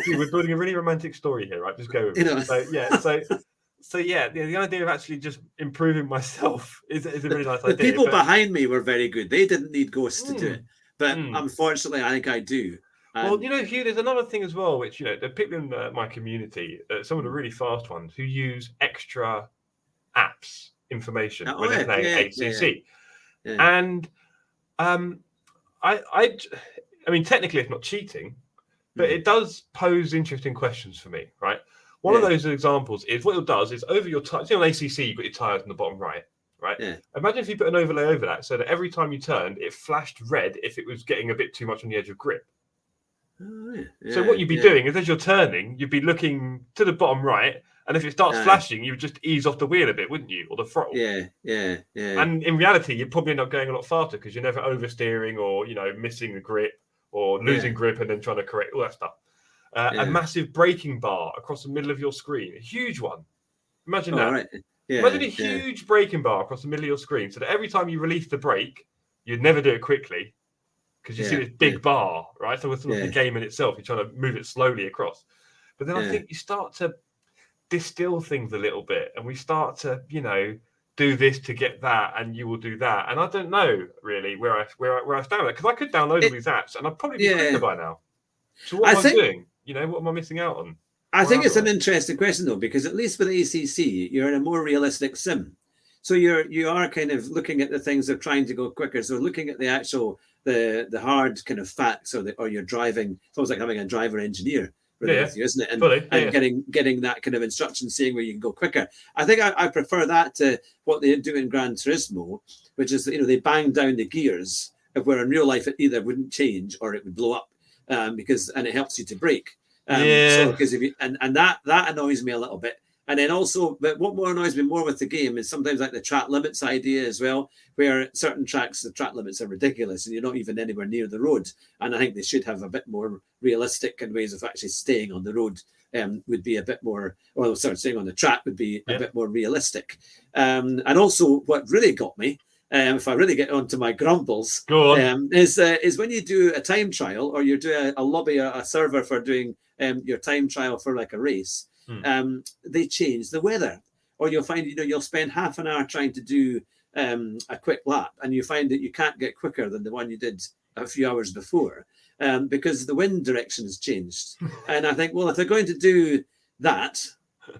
we're building a really romantic story here, right? Just go with it. So the idea of actually just improving myself is a really nice idea. The people behind me were very good. They didn't need Ghosts to do it. But unfortunately, I think I do. Well, Hugh, there's another thing as well, which, the people in my community, some of the really fast ones who use extra apps information Oh, when they're yeah, playing yeah, ACC. yeah. And I mean, technically, it's not cheating, but it does pose interesting questions for me, right? One of those examples is what it does is over your tires. On ACC, you've got your tires in the bottom right. Yeah. Imagine if you put an overlay over that so that every time you turned, it flashed red if it was getting a bit too much on the edge of grip. Oh, yeah. So what you'd be doing is as you're turning, you'd be looking to the bottom right, and if it starts flashing, you would just ease off the wheel a bit, wouldn't you? Or the throttle. Yeah. And in reality, you'd probably end up going a lot faster because you're never oversteering or, missing the grip or losing grip and then trying to correct all that stuff. A massive braking bar across the middle of your screen, a huge one. Imagine that. Right. Yeah, Imagine a huge braking bar across the middle of your screen so that every time you release the brake, you'd never do it quickly because you see this big bar, right? So it's not the game in itself. You're trying to move it slowly across. But then I think you start to distill things a little bit and we start to, do this to get that and you will do that. And I don't know really where I stand with it because I could download all these apps and I'd probably be cleaner by now. So what am I doing? What am I missing out on? I think it's an interesting question though, because at least with ACC, you're in a more realistic sim. So you are kind of looking at the things of trying to go quicker. So looking at the actual the hard kind of facts or you're driving. It's almost like having a driver engineer with you, isn't it? And getting that kind of instruction, seeing where you can go quicker. I think I prefer that to what they do in Gran Turismo, which is they bang down the gears of where in real life it either wouldn't change or it would blow up and it helps you to brake. So because if you and that annoys me a little bit. And then also, but what more annoys me more with the game is sometimes like the track limits idea as well, where certain tracks, the track limits are ridiculous and you're not even anywhere near the road. And I think they should have a bit more realistic and ways of actually staying on the road would be a bit more, staying on the track would be a bit more realistic. And also what really got me, if I really get onto my grumbles, is when you do a time trial or you do a lobby, a server for doing your time trial for like a race, they change the weather, or you'll find you'll spend half an hour trying to do a quick lap, and you find that you can't get quicker than the one you did a few hours before because the wind direction has changed. And I think, well, if they're going to do that,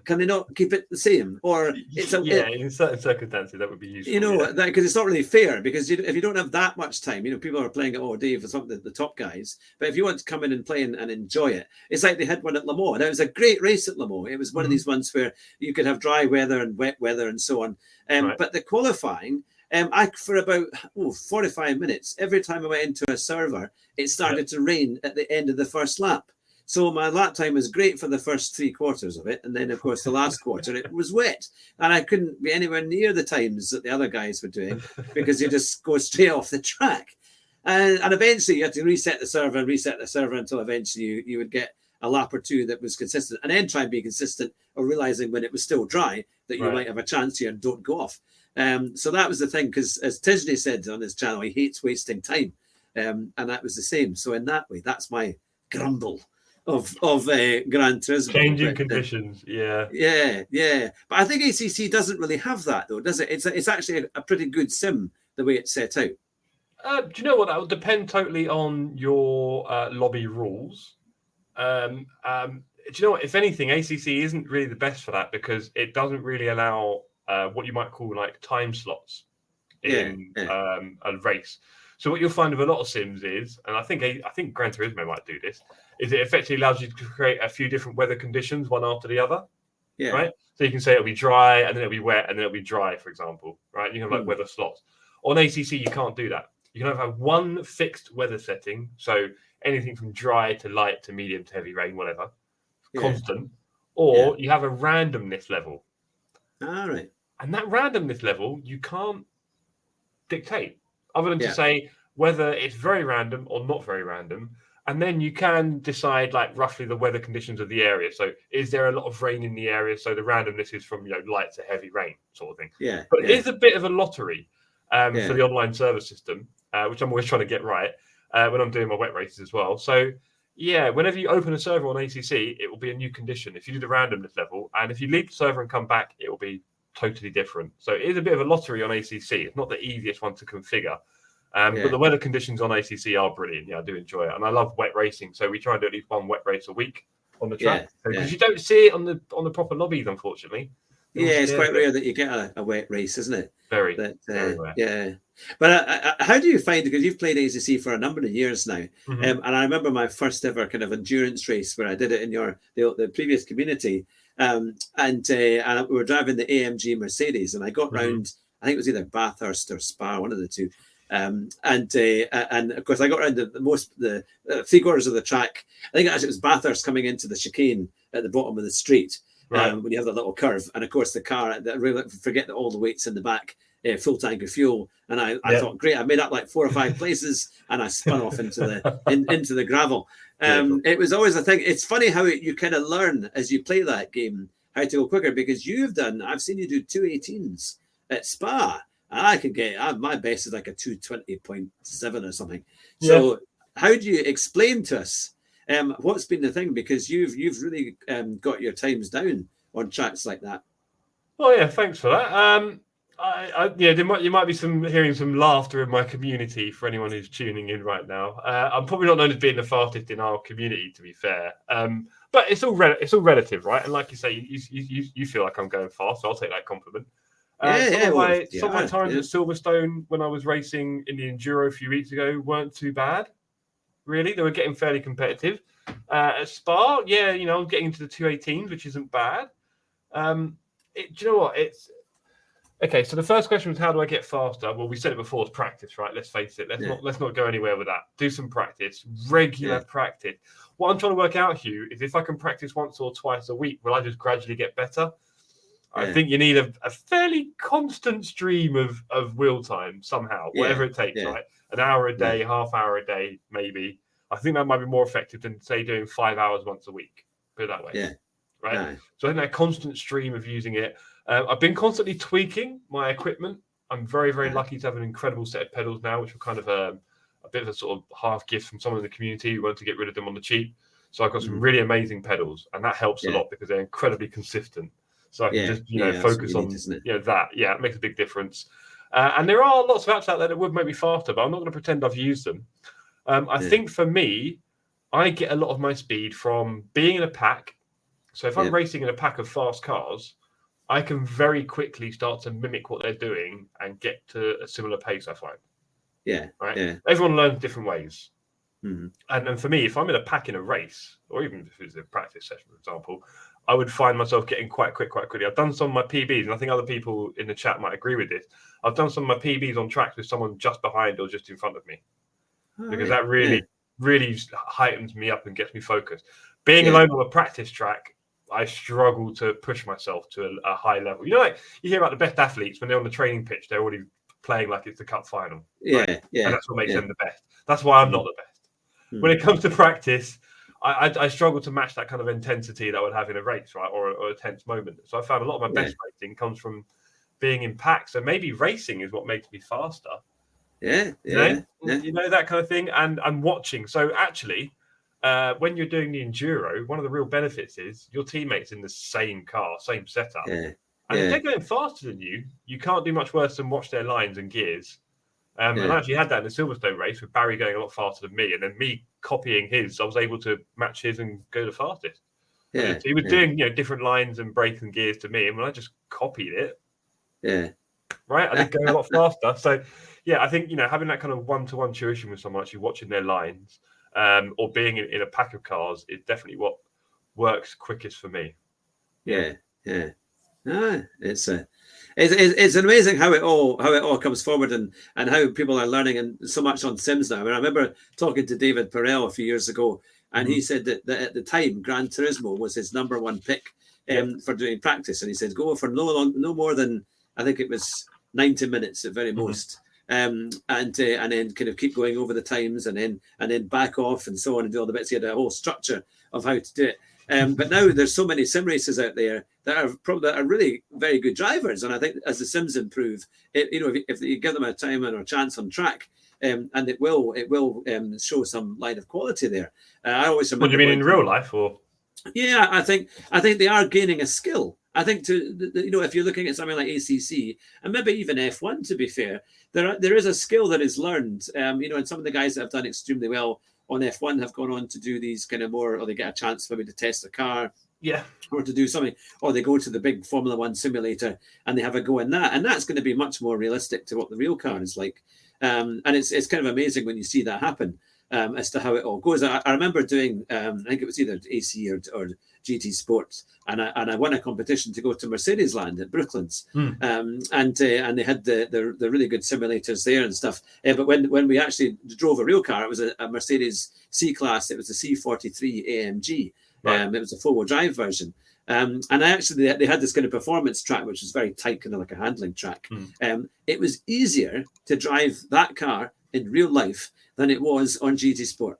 can they not keep it the same? Or in certain circumstances that would be useful. Because it's not really fair. Because if you don't have that much time, people are playing it all day for something the top guys. But if you want to come in and play and enjoy it, it's like they had one at Le Mans. And it was a great race at Le Mans. It was one of these ones where you could have dry weather and wet weather and so on. But the qualifying, for about 45 minutes, every time I went into a server, it started to rain at the end of the first lap. So my lap time was great for the first 3/4 of it. And then, of course, the last quarter, it was wet. And I couldn't be anywhere near the times that the other guys were doing because you just go straight off the track. And eventually you had to reset the server until eventually you would get a lap or two that was consistent and then try and be consistent or realizing when it was still dry that you might have a chance here and don't go off. So that was the thing, because as Tisney said on his channel, he hates wasting time. And that was the same. So in that way, that's my grumble of Gran Turismo. Changing conditions, yeah. But I think ACC doesn't really have that, though, does it? It's actually a pretty good sim the way it's set out. Do you know what? That will depend totally on your lobby rules. Do you know what? If anything, ACC isn't really the best for that because it doesn't really allow what you might call like time slots in a race. So what you'll find with a lot of sims is, and I think Gran Turismo might do this, is it effectively allows you to create a few different weather conditions one after the other. Yeah. Right. So you can say it'll be dry and then it'll be wet and then it'll be dry, for example. Right. You have like weather slots. On ACC, you can't do that. You can have one fixed weather setting. So anything from dry to light to medium to heavy rain, whatever, constant. Or you have a randomness level. All right. And that randomness level, you can't dictate other than to say whether it's very random or not very random. And then you can decide like roughly the weather conditions of the area. So is there a lot of rain in the area? So the randomness is from light to heavy rain sort of thing. Yeah. But it is a bit of a lottery for the online server system, which I'm always trying to get right when I'm doing my wet races as well. So yeah, whenever you open a server on ACC, it will be a new condition. If you do the randomness level, and if you leave the server and come back, it will be totally different. So it is a bit of a lottery on ACC. It's not the easiest one to configure. But the weather conditions on ACC are brilliant. Yeah, I do enjoy it. And I love wet racing. So we try and do at least one wet race a week on the track. Because you don't see it on the proper lobbies, unfortunately. Yeah, it's quite rare that you get a wet race, isn't it? Very, That, very rare. yeah. But how do you find, because you've played ACC for a number of years now, Mhm. and I remember my first ever kind of endurance race where I did it in the previous community, and we were driving the AMG Mercedes, and I got round, I think it was either Bathurst or Spa, one of the two. And of course I got around the 3/4 of the track. I think actually it was Bathurst coming into the chicane at the bottom of the street, Right. when you have that little curve, and of course the car, forget that all the weight's in the back, full tank of fuel, and I thought, great, I made up like 4 or 5 places, and I spun off into the gravel. It was always a thing. It's funny how you kind of learn as you play that game how to go quicker, because I've seen you do 2:18s at Spa. I could get, my best is like a 2:20.7 or something. So how do you explain to us what's been the thing? Because you've really got your times down on tracks like that. Well, yeah, thanks for that. You might be hearing some laughter in my community for anyone who's tuning in right now. I'm probably not known as being the fastest in our community, to be fair. But it's all relative, right? And like you say, you feel like I'm going fast, so I'll take that compliment. Some of my times at Silverstone when I was racing in the Enduro a few weeks ago weren't too bad. Really, they were getting fairly competitive. At Spa, I'm getting into the 2:18s, which isn't bad. Do you know what? It's okay. So the first question was, how do I get faster? Well, we said it before, it's practice, right? Let's face it. Let's not go anywhere with that. Do some practice, regular practice. What I'm trying to work out, Hugh, is if I can practice once or twice a week, will I just gradually get better? I think you need a fairly constant stream of wheel time somehow, whatever it takes, right? An hour a day, half hour a day, maybe. I think that might be more effective than, say, doing 5 hours once a week. Put it that way. Yeah. Right. So I think that constant stream of using it. I've been constantly tweaking my equipment. I'm very, very lucky to have an incredible set of pedals now, which were kind of a bit of a sort of half gift from someone in the community who wanted to get rid of them on the cheap. So I've got some really amazing pedals, and that helps a lot because they're incredibly consistent. So I can just focus on that. Yeah, it makes a big difference. And there are lots of apps out there that would make me faster, but I'm not going to pretend I've used them. I think for me, I get a lot of my speed from being in a pack. So if I'm racing in a pack of fast cars, I can very quickly start to mimic what they're doing and get to a similar pace, I find. Yeah. Right. Yeah. Everyone learns different ways. Mm-hmm. And for me, if I'm in a pack in a race, or even if it's a practice session, for example, I would find myself getting quite quickly. I've done some of my PBs, and I think other people in the chat might agree with this. I've done some of my PBs on tracks with someone just behind or just in front of me, because that really heightens me up and gets me focused. Being alone on a practice track, I struggle to push myself to a high level. Like you hear about the best athletes when they're on the training pitch, they're already playing like it's the cup final. Right? And that's what makes them the best. That's why I'm not the best. When it comes to practice, I struggle to match that kind of intensity that I would have in a race, right, or a tense moment. So I found a lot of my best racing comes from being in packs. So maybe racing is what makes me faster. You know, that kind of thing, and watching. So actually, when you're doing the enduro, one of the real benefits is your teammates in the same car, same setup. And if they're going faster than you, you can't do much worse than watch their lines and gears. And I actually had that in the Silverstone race with Barry going a lot faster than me, and then me copying his. I was able to match his and go the fastest. So he was doing different lines and brakes and gears to me, and when I just copied it, right, I did go a lot faster. So I think having that kind of one-to-one tuition with someone, actually watching their lines, or being in a pack of cars is definitely what works quickest for me. It's amazing how it all comes forward and how people are learning, and so much on Sims now. I mean, I remember talking to David Perel a few years ago, and he said that at the time Gran Turismo was his number one pick for doing practice, and he said go for no more than, I think it was 90 minutes at very most. And then kind of keep going over the times, and then back off and so on, and do all the bits. He had a whole structure of how to do it. But now there's so many sim races out there that are really very good drivers, and I think as the sims improve, if you give them a time and a chance on track, and it will show some line of quality there. I always remember. What do you mean in real life, or? Yeah, I think they are gaining a skill. I think if you're looking at something like ACC and maybe even F1, to be fair, there is a skill that is learned. And some of the guys that have done extremely well on F1 have gone on to do these kind of more, or they get a chance maybe to test a car Yeah. or to do something, or they go to the big Formula One simulator and they have a go in that, and that's going to be much more realistic to what the real car is like. And it's kind of amazing when you see that happen, as to how it all goes. I remember doing, I think it was either AC or GT Sports, and I won a competition to go to Mercedes Land at Brooklands, and they had the really good simulators there and stuff. But when we actually drove a real car, it was a Mercedes C-Class. It was a C43 AMG. Right. It was a four-wheel drive version. And actually, they had this kind of performance track, which was very tight, kind of like a handling track. It was easier to drive that car in real life than it was on GT Sport.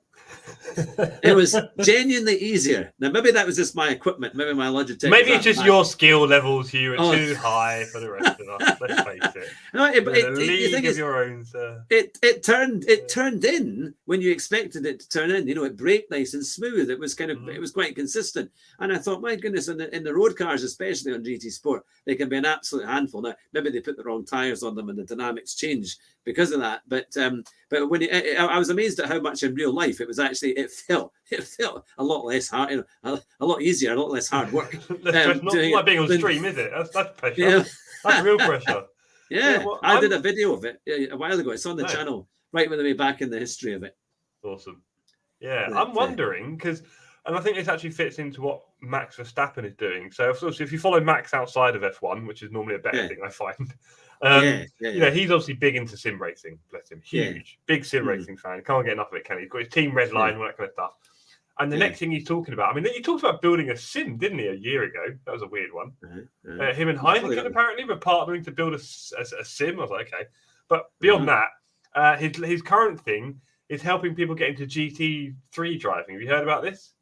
It was genuinely easier. Now, maybe that was just my equipment. Maybe my Logitech. Maybe it's just your skill levels, Hugh, are too high for the rest of us. Let's face it. No, the thing is, your own, sir. It turned in when you expected it to turn in. You know, it braked nice and smooth. It was kind of it was quite consistent. And I thought, my goodness, in the road cars, especially on GT Sport, they can be an absolute handful. Now, maybe they put the wrong tires on them and the dynamics change because of that. But when I was amazed at how much in real life it was actually it felt a lot less hard, you know, a lot easier, a lot less hard work. Not like being on stream, is it? That's pressure. Yeah. That's real pressure. Yeah, well, I did a video of it a while ago. It's on the channel, right with me back in the history of it. Awesome. Yeah, I'm wondering because, and I think this actually fits into what Max Verstappen is doing. So, of course, if you follow Max outside of F1, which is normally a better thing, I find. You know, he's obviously big into sim racing. Bless him, huge, big sim racing fan. Can't get enough of it, can he? He's got his team Redline, all that kind of stuff. And the next thing he's talking about, I mean, he talked about building a sim, didn't he, a year ago? That was a weird one. Him and Heineken apparently were partnering to build a sim. I was like, okay. But beyond that, his current thing is helping people get into GT3 driving. Have you heard about this?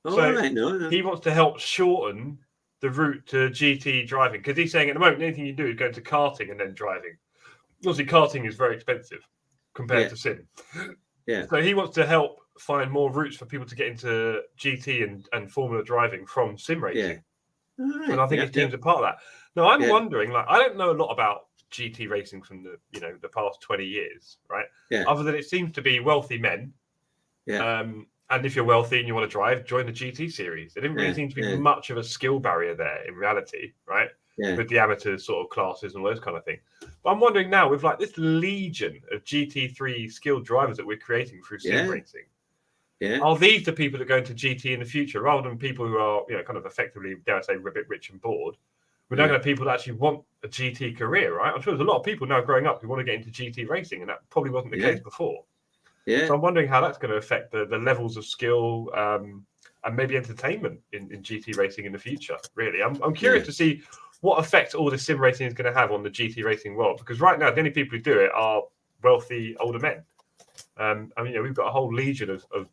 Oh, so right. No. He wants to help shorten the route to GT driving because he's saying at the moment, anything you do is go into karting and then driving. Obviously, karting is very expensive compared to sim. Yeah. So he wants to help find more routes for people to get into GT and Formula driving from sim racing. Yeah. Right. And I think his team's a part of that. Now, I'm wondering, like, I don't know a lot about GT racing from the past 20 years, right? Yeah. Other than it seems to be wealthy men. Yeah. And if you're wealthy and you want to drive, join the GT series. There didn't really seem to be much of a skill barrier there in reality, right? Yeah. With the amateur sort of classes and all those kind of things. But I'm wondering now, with like this legion of GT3 skilled drivers that we're creating through sim racing, are these the people that go into GT in the future, rather than people who are, kind of effectively, dare I say, a bit rich and bored? We're now going to have people that actually want a GT career, right? I'm sure there's a lot of people now growing up who want to get into GT racing, and that probably wasn't the case before. Yeah. So I'm wondering how that's going to affect the levels of skill and maybe entertainment in GT racing in the future. Really, I'm curious to see what effect all this sim racing is going to have on the GT racing world. Because right now, the only people who do it are wealthy older men. We've got a whole legion of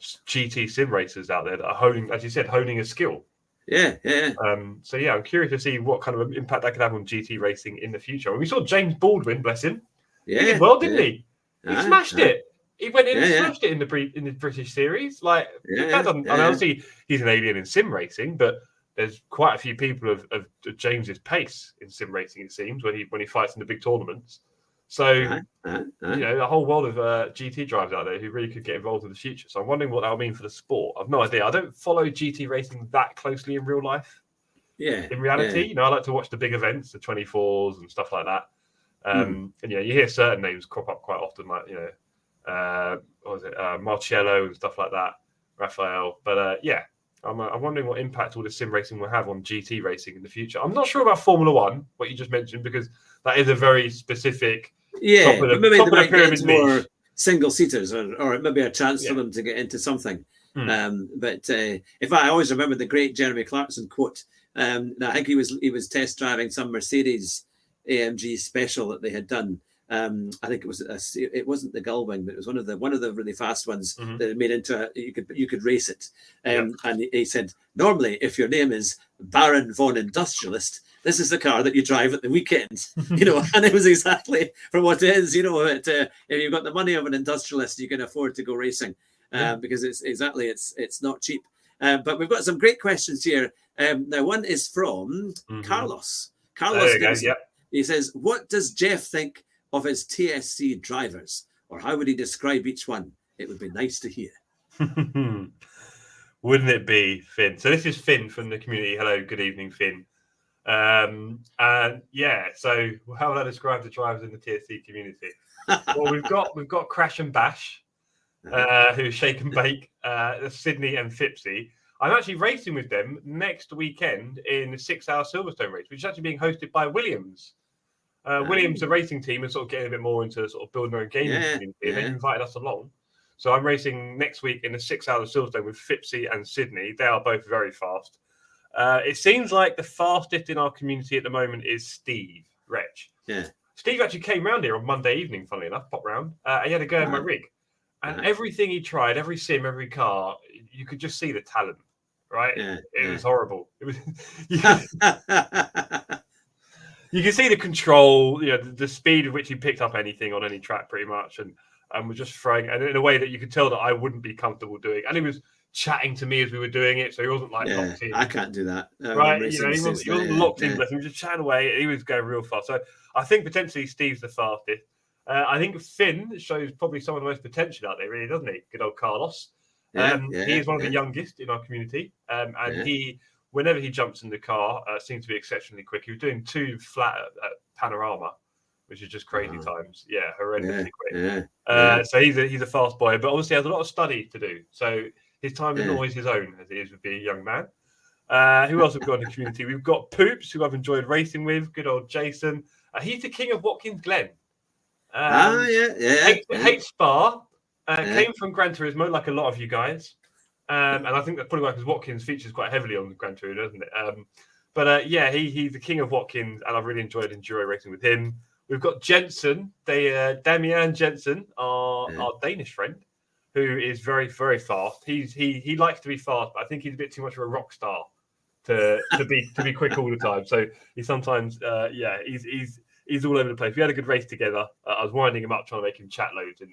GT sim racers out there that are honing, as you said, honing a skill. Yeah. I'm curious to see what kind of impact that could have on GT racing in the future. We saw James Baldwin, bless him. Yeah, he did well, didn't he? He smashed it. He went in and smashed it in the British series. Like that doesn't. I mean, obviously he's an alien in sim racing, but there's quite a few people of James's pace in sim racing. It seems when he fights in the big tournaments. So the whole world of GT drivers out there who really could get involved in the future. So I'm wondering what that will mean for the sport. I've no idea. I don't follow GT racing that closely in real life. Yeah. In reality, I like to watch the big events, the 24s and stuff like that. And you hear certain names crop up quite often, like Marcello and stuff like that, Raphael. But I'm wondering what impact all this sim racing will have on GT racing in the future. I'm not sure about Formula One, what you just mentioned, because that is a very specific top of the pyramid niche. Single seaters, or maybe a chance for them to get into something. But if I always remember the great Jeremy Clarkson quote. I think he was test driving some Mercedes AMG special that they had done. I think it wasn't the Gullwing, but it was one of the really fast ones that made into you could race it. And he said, normally, if your name is Baron von Industrialist, this is the car that you drive at the weekend. And it was exactly for what it is. If you've got the money of an industrialist, you can afford to go racing because it's not cheap. But we've got some great questions here. Now, one is from Carlos. Carlos, he says, "What does Jeff think of his TSC drivers, or how would he describe each one? It would be nice to hear." Wouldn't it be, Finn? So this is Finn from the community. Hello, good evening, Finn. And yeah, so how would I describe the drivers in the TSC community? Well, we've got Crash and Bash, who shake and bake, Sydney and Fipsy. I'm actually racing with them next weekend in the 6-hour Silverstone race, which is actually being hosted by Williams. Williams, the racing team, is sort of getting a bit more into sort of building their own gaming community. And they invited us along. So I'm racing next week in the 6-hour Silverstone with Fipsy and Sydney. They are both very fast. It seems like the fastest in our community at the moment is Steve Wretch. Yeah. Steve actually came round here on Monday evening, funnily enough, popped round. He had a go in my rig. And everything he tried, every sim, every car, you could just see the talent, right? It was horrible. It was you can see the control, the speed at which he picked up anything on any track pretty much, and was just throwing, and in a way that you could tell that I wouldn't be comfortable doing. And he was chatting to me as we were doing it, so he wasn't like locked in. I can't do that. Right, he wasn't locked in, but he was just chatting away. He was going real fast. So I think potentially Steve's the fastest. I think Finn shows probably some of the most potential out there, really, doesn't he? Good old Carlos. He is one of the youngest in our community, and he, whenever he jumps in the car, seems to be exceptionally quick. He was doing 2 flat at Panorama, which is just crazy times. Yeah, horrendously quick. So he's a fast boy, but obviously has a lot of study to do. So his time isn't always his own, as it is with being a young man. Who else have we got in the community? We've got Poops, who I've enjoyed racing with. Good old Jason. He's the king of Watkins Glen. Hates Spa. Came from Gran Turismo, like a lot of you guys. And I think that's probably why, because Watkins features quite heavily on Gran Turismo, doesn't it? He's the king of Watkins, and I've really enjoyed enduro racing with him. We've got Jensen, Damian Jensen, our Danish friend, who is very, very fast. He likes to be fast, but I think he's a bit too much of a rock star to be quick all the time. So he sometimes, he's all over the place. We had a good race together. I was winding him up, trying to make him chat loads in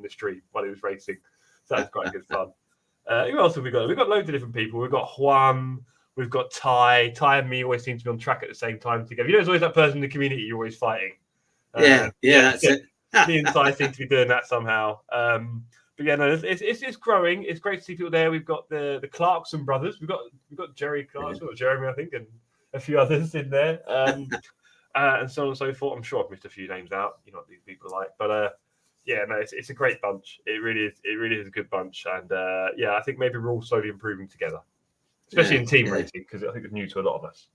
the stream while he was racing. So that's quite good fun. Who else have we got? We've got loads of different people. We've got Juan. We've got Ty. Ty and me always seem to be on track at the same time together. There's always that person in the community you're always fighting. That's it. Me and Ty seem to be doing that somehow. It's growing. It's great to see people there. We've got the Clarkson brothers. We've got Jerry Clarkson or Jeremy, I think, and a few others in there. And so on and so forth. I'm sure I've missed a few names out. You know what these people are like, but it's a great bunch. It really is. It really is a good bunch, and I think maybe we're all slowly improving together, especially in team racing, because I think it's new to a lot of us.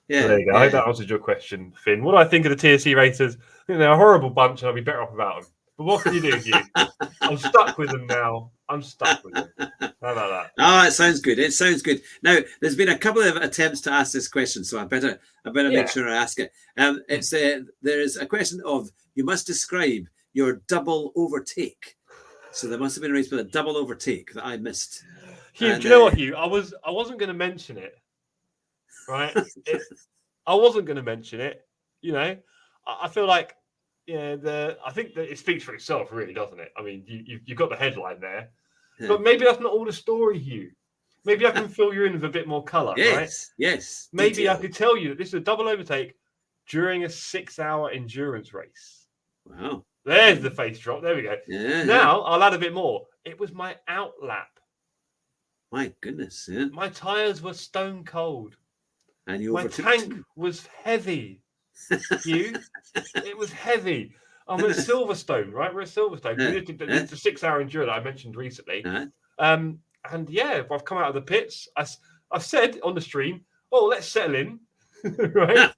Yeah, so there you go. I hope that answers your question, Finn. What do I think of the TSC racers? I think they're a horrible bunch, and I'll be better off without them. But what can you do, Hugh? I'm stuck with them now. I'm stuck with them. How about that? Oh, it sounds good. It sounds good. Now, there's been a couple of attempts to ask this question, so I better make sure I ask it. There is a question of, you must describe your double overtake. So there must have been a race with a double overtake that I missed. Hugh, do you know what, Hugh? I wasn't going to mention it, right? I wasn't going to mention it. I feel like, I think that it speaks for itself, really, doesn't it? I mean, you've got the headline there, but maybe that's not all the story, Hugh. Maybe I can fill you in with a bit more colour, right? Yes. Maybe detail. I could tell you that this is a double overtake during a 6-hour endurance race. Wow. There's the face drop. There we go. Yeah. Now, I'll add a bit more. It was my outlap. My goodness. Yeah. My tyres were stone cold. And my tank was heavy. Hugh, it was heavy. I'm at Silverstone, right? We're at Silverstone. It's a 6-hour enduro that I mentioned recently. And I've come out of the pits. I've said on the stream, let's settle in, right?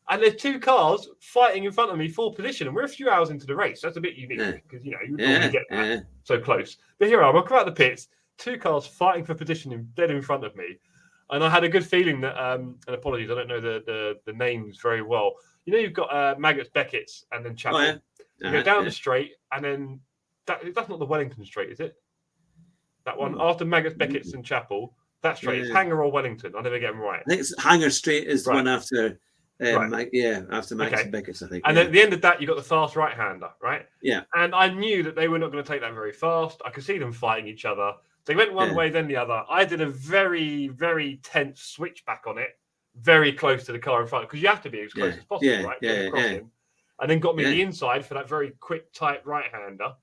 And there's 2 cars fighting in front of me for position, and we're a few hours into the race. That's a bit unique because you normally get that so close. But here I am. I've come out of the pits. 2 cars fighting for position dead in front of me. And I had a good feeling that, and apologies, I don't know the names very well. You've got Maggots, Beckett's, and then Chapel. You go down the straight, and then that's not the Wellington straight, is it? That one after Maggots, Beckett's, and Chapel. That straight. It's Hanger or Wellington. I never get them right. I think it's Hanger Straight is the one after. After Maggots and Beckett's, I think. And then at the end of that, you got the fast right-hander, right? Yeah. And I knew that they were not going to take that very fast. I could see them fighting each other. They went one way, then the other. I did a very, very tense switchback on it, very close to the car in front, because you have to be as close as possible, right? And then got me the inside for that very quick, tight right-hander,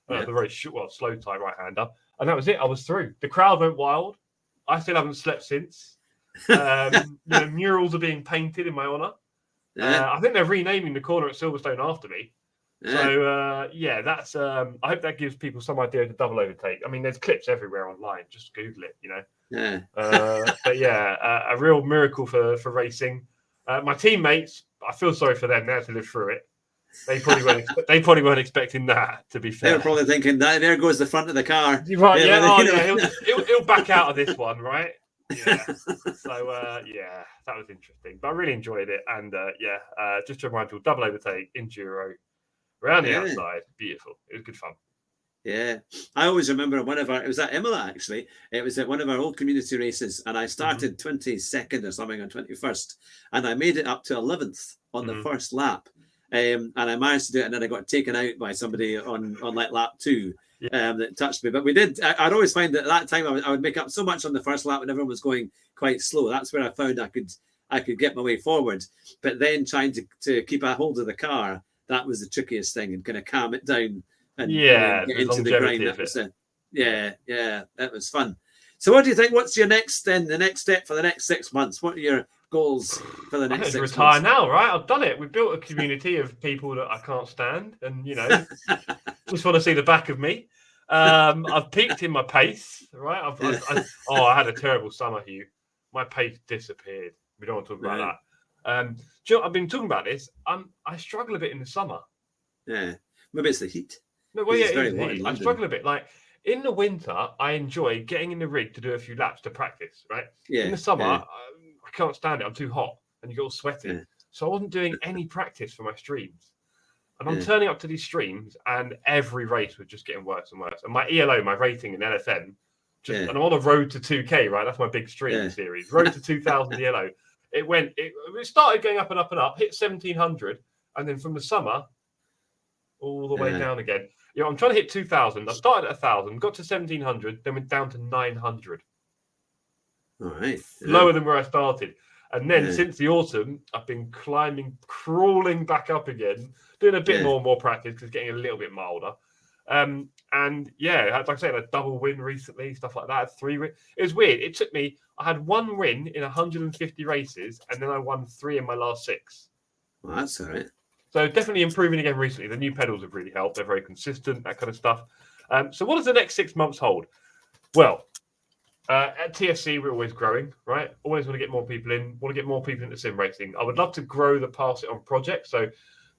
the very slow, tight right-hander. And that was it. I was through. The crowd went wild. I still haven't slept since. Murals are being painted in my honour. Yeah. I think they're renaming the corner at Silverstone after me. Yeah. So that's. I hope that gives people some idea of the double overtake. I mean, there's clips everywhere online. Just Google it, Yeah. But yeah, a real miracle for racing. My teammates, I feel sorry for them. They had to live through it. They probably weren't expecting that. To be fair, They were probably thinking that there goes the front of the car. Right? He'll back out of this one, right? Yeah. So that was interesting. But I really enjoyed it, and just to remind you, double overtake, enduro, around the outside, beautiful. It was good fun. Yeah, I always remember it was at Imola actually. It was at one of our old community races, and I started 22nd or something on 21st, and I made it up to 11th on the first lap. And I managed to do it, and then I got taken out by somebody on like lap 2 that touched me. But we did. I'd always find that at that time I would make up so much on the first lap when everyone was going quite slow. That's where I found I could get my way forward. But then trying to keep a hold of the car, that was the trickiest thing, and kind of calm it down and get into the grind. That was that was fun. So what do you think? What's your next step for the next 6 months? What are your goals for the next 6 months? Retire now, right? I've done it. We've built a community of people that I can't stand, and just want to see the back of me. I've peaked in my pace, right? I had a terrible summer, Hugh. My pace disappeared. We don't want to talk about that. I've been talking about this. I struggle a bit in the summer. Yeah, maybe it's the heat. No, well, it's very hot in London. I struggle a bit. Like in the winter, I enjoy getting in the rig to do a few laps to practice, right? Yeah. In the summer, I can't stand it. I'm too hot, and you get all sweaty. Yeah. So I wasn't doing any practice for my streams. And I'm turning up to these streams, and every race was just getting worse and worse. And my ELO, my rating in LFM, and I'm on a road to 2K, right? That's my big stream series. Road to 2,000 ELO. It started going up and up and up, hit 1,700, and then from the summer, all the way down again. I'm trying to hit 2,000. I started at 1,000, got to 1,700, then went down to 900. All right. Lower than where I started. And then since the autumn, I've been crawling back up again, doing a bit more and more practice because it's getting a little bit milder. Like I said, a double win recently, stuff like that. I had 3 wins. It was weird. It took me, I had 1 win in 150 races, and then I won 3 in my last 6. Well, that's all right. So definitely improving again recently. The new pedals have really helped. They're very consistent, that kind of stuff. So what does the next 6 months hold? Well, at TSC, we're always growing, right? Always want to get more people in, want to get more people into sim racing. I would love to grow the Pass It On project. So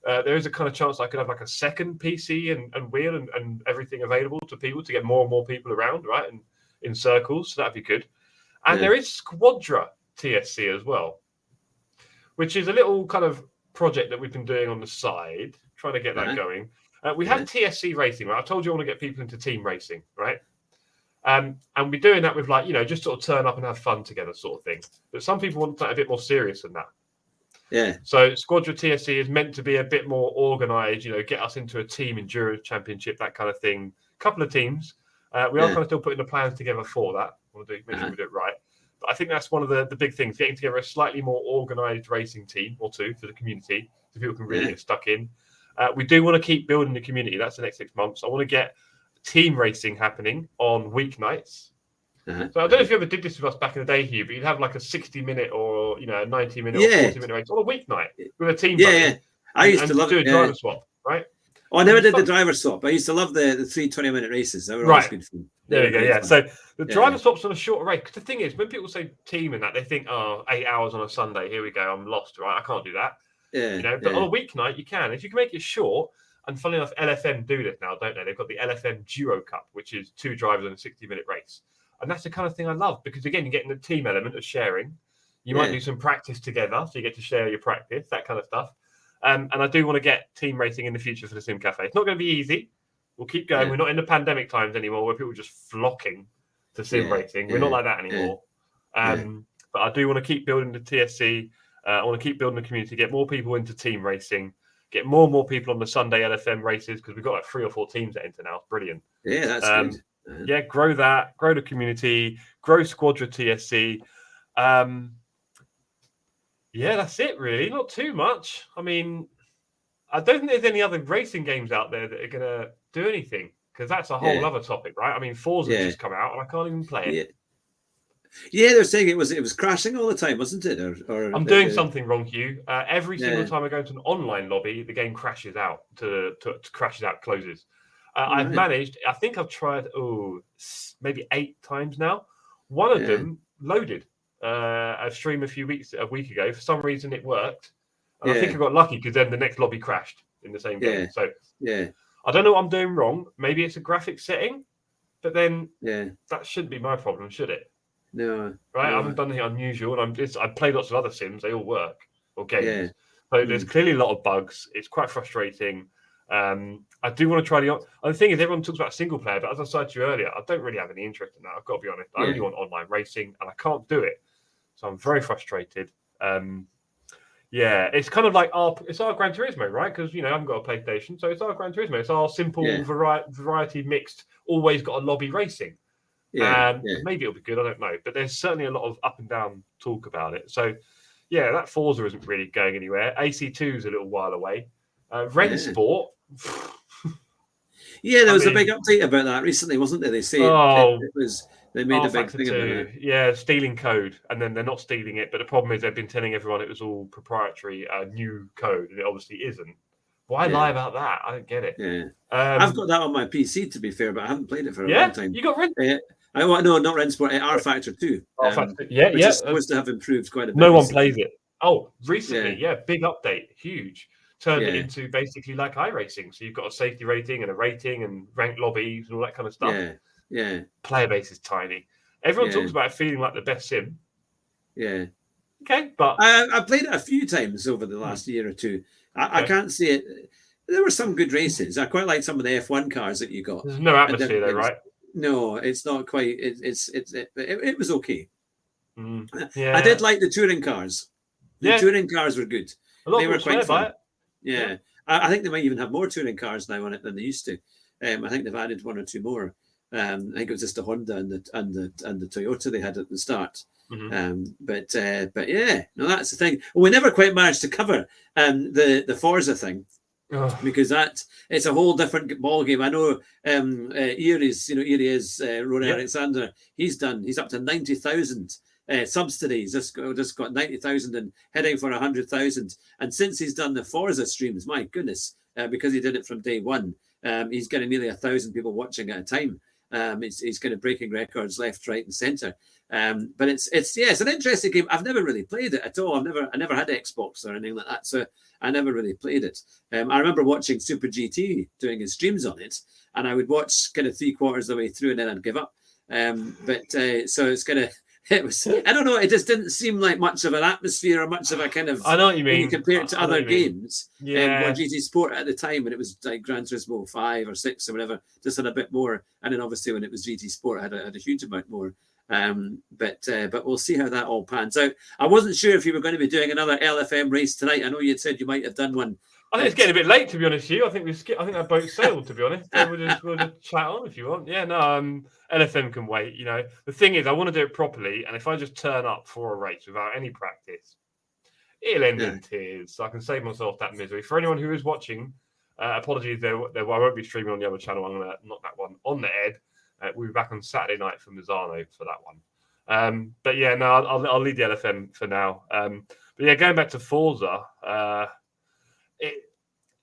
there is a kind of chance I could have like a second PC and wheel and everything available to people to get more and more people around, right? And in circles. So that'd be good. And there is Squadra TSC as well, which is a little kind of project that we've been doing on the side, trying to get that going. We have TSC racing, right? I told you I want to get people into team racing, right? And we're doing that with just sort of turn up and have fun together sort of thing. But some people want something a bit more serious than that. Yeah. So Squadra TSC is meant to be a bit more organised, get us into a team endurance championship, that kind of thing. A couple of teams. We are kind of still putting the plans together for that. I want to make sure we do it right. But I think that's one of the big things, getting together a slightly more organised racing team or two for the community so people can really get stuck in. We do want to keep building the community. That's the next 6 months. I want to get team racing happening on weeknights. So I don't know if you ever did this with us back in the day, Hugh, but you'd have like a 60-minute or a 90-minute or 40-minute race on a weeknight with a team. I used to love do a driver swap, right? Oh, I never did the driver swap. I used to love the 3 20-minute races. They were always good fun. There you go. Yeah. So the driver swaps on a shorter race. Because the thing is, when people say team and that, they think, 8 hours on a Sunday. Here we go. I'm lost, right? I can't do that. But on a weeknight, you can. If you can make it short, and funnily enough, LFM do this now, don't they? They've got the LFM Duo Cup, which is 2 drivers on a 60-minute race. And that's the kind of thing I love because, again, you're getting the team element of sharing. You might do some practice together, so you get to share your practice, that kind of stuff. And I do want to get team racing in the future for the Sim Cafe. It's not going to be easy. We'll keep going. We're not in the pandemic times anymore where people are just flocking to sim racing. We're not like that anymore. But I do want to keep building the TSC. I want to keep building the community, get more people into team racing, get more and more people on the Sunday LFM races because we've got like 3 or 4 teams that enter now. Brilliant. Yeah, that's good. Grow that, grow the community, grow Squadra TSC. That's it really. Not too much. I mean, I don't think there's any other racing games out there that are going to do anything. because that's a whole Yeah. other topic, right? I mean, Forza's Yeah. just come out and I can't even play it. Yeah, they're saying it was crashing all the time, wasn't it? Or I'm doing something wrong, Hugh. Every single Yeah. time I go into an online lobby, the game crashes out closes. I've Right. managed. I think I've tried maybe 8 times now. One of Yeah. them loaded a stream a week ago. For some reason, it worked, and I think Yeah. I got lucky because then the next lobby crashed in the same game. Yeah. So Yeah. I don't know what I'm doing wrong. Maybe it's a graphics setting, but then Yeah. that shouldn't be my problem, should it? No. Right, No. I haven't done anything unusual, and I've played lots of other sims. They all work, or games. Yeah. So there's clearly a lot of bugs. It's quite frustrating. I do want to try the thing is, everyone talks about single player, but as I said to you earlier, I don't really have any interest in that. I've got to be honest. I Yeah. only want online racing, and I can't do it. So I'm very frustrated. Yeah, it's kind of like it's our Gran Turismo, right? Because I haven't got a PlayStation, so it's our Gran Turismo. It's our simple Yeah. variety mixed. Always got a lobby racing. Yeah. Maybe it'll be good. I don't know, but there's certainly a lot of up and down talk about it. So, yeah, that Forza isn't really going anywhere. AC2 is a little while away. Rensport. Yeah, there was a big update about that recently, wasn't there? They say it was. They made a big thing about it. Yeah, stealing code, and then they're not stealing it. But the problem is they've been telling everyone it was all proprietary, new code, and it obviously isn't. Why lie about that? I don't get it. Yeah, I've got that on my PC, to be fair, but I haven't played it for a long time. You got Rensport? No, not Rensport. R Factor 2. Which is supposed to have improved quite a bit. No one plays it. Oh, recently, Yeah. Big update, huge. Turned it into basically like iRacing. So you've got a safety rating and a rating and ranked lobbies and all that kind of stuff. Yeah. Player base is tiny. Everyone talks about it feeling like the best sim. Yeah. Okay, but I played it a few times over the last year or two. I can't see it. There were some good races. I quite like some of the F1 cars that you got. There's no atmosphere though, right? No, it's not quite. It was okay. Yeah. I did like the touring cars. The touring cars were good. They were quite fun. Yeah. I think they might even have more touring cars now on it than they used to. I think they've added 1 or 2 more. I think it was just the Honda and the Toyota they had at the start. But yeah, no, that's the thing. Well, we never quite managed to cover the Forza thing. Because it's a whole different ball game. I know Erie's, Ron Alexander. He's up to 90,000 subsidies. Just got 90,000 and heading for 100,000. And since he's done the Forza streams, my goodness, because he did it from day one, he's getting nearly 1,000 people watching at a time. He's kind of breaking records left, right, and centre. But it's an interesting game. I've never really played it at all. I never had Xbox or anything like that, so I never really played it. I remember watching Super GT doing his streams on it, and I would watch kind of 3/4 of the way through, and then I'd give up. So it's kind of. It was. I don't know. It just didn't seem like much of an atmosphere or much of a kind of. I know what you mean. When you compare it to other games. Yeah. GT Sport at the time, when it was like Gran Turismo 5 or 6 or whatever, just had a bit more. And then obviously when it was GT Sport, it had a huge amount more. But we'll see how that all pans out. I wasn't sure if you were going to be doing another LFM race tonight. I know you'd said you might have done one. I think it's getting a bit late, to be honest with you. I think that boat sailed, to be honest. We'll just chat on if you want. Yeah, no, LFM can wait. The thing is, I want to do it properly, and if I just turn up for a race without any practice, it'll end in tears. So I can save myself that misery. For anyone who is watching, apologies, I won't be streaming on the other channel. I'm going to knock that one on the head. We'll be back on Saturday night for Mazzano for that one. But yeah, no, I'll leave the LFM for now. But yeah, going back to Forza,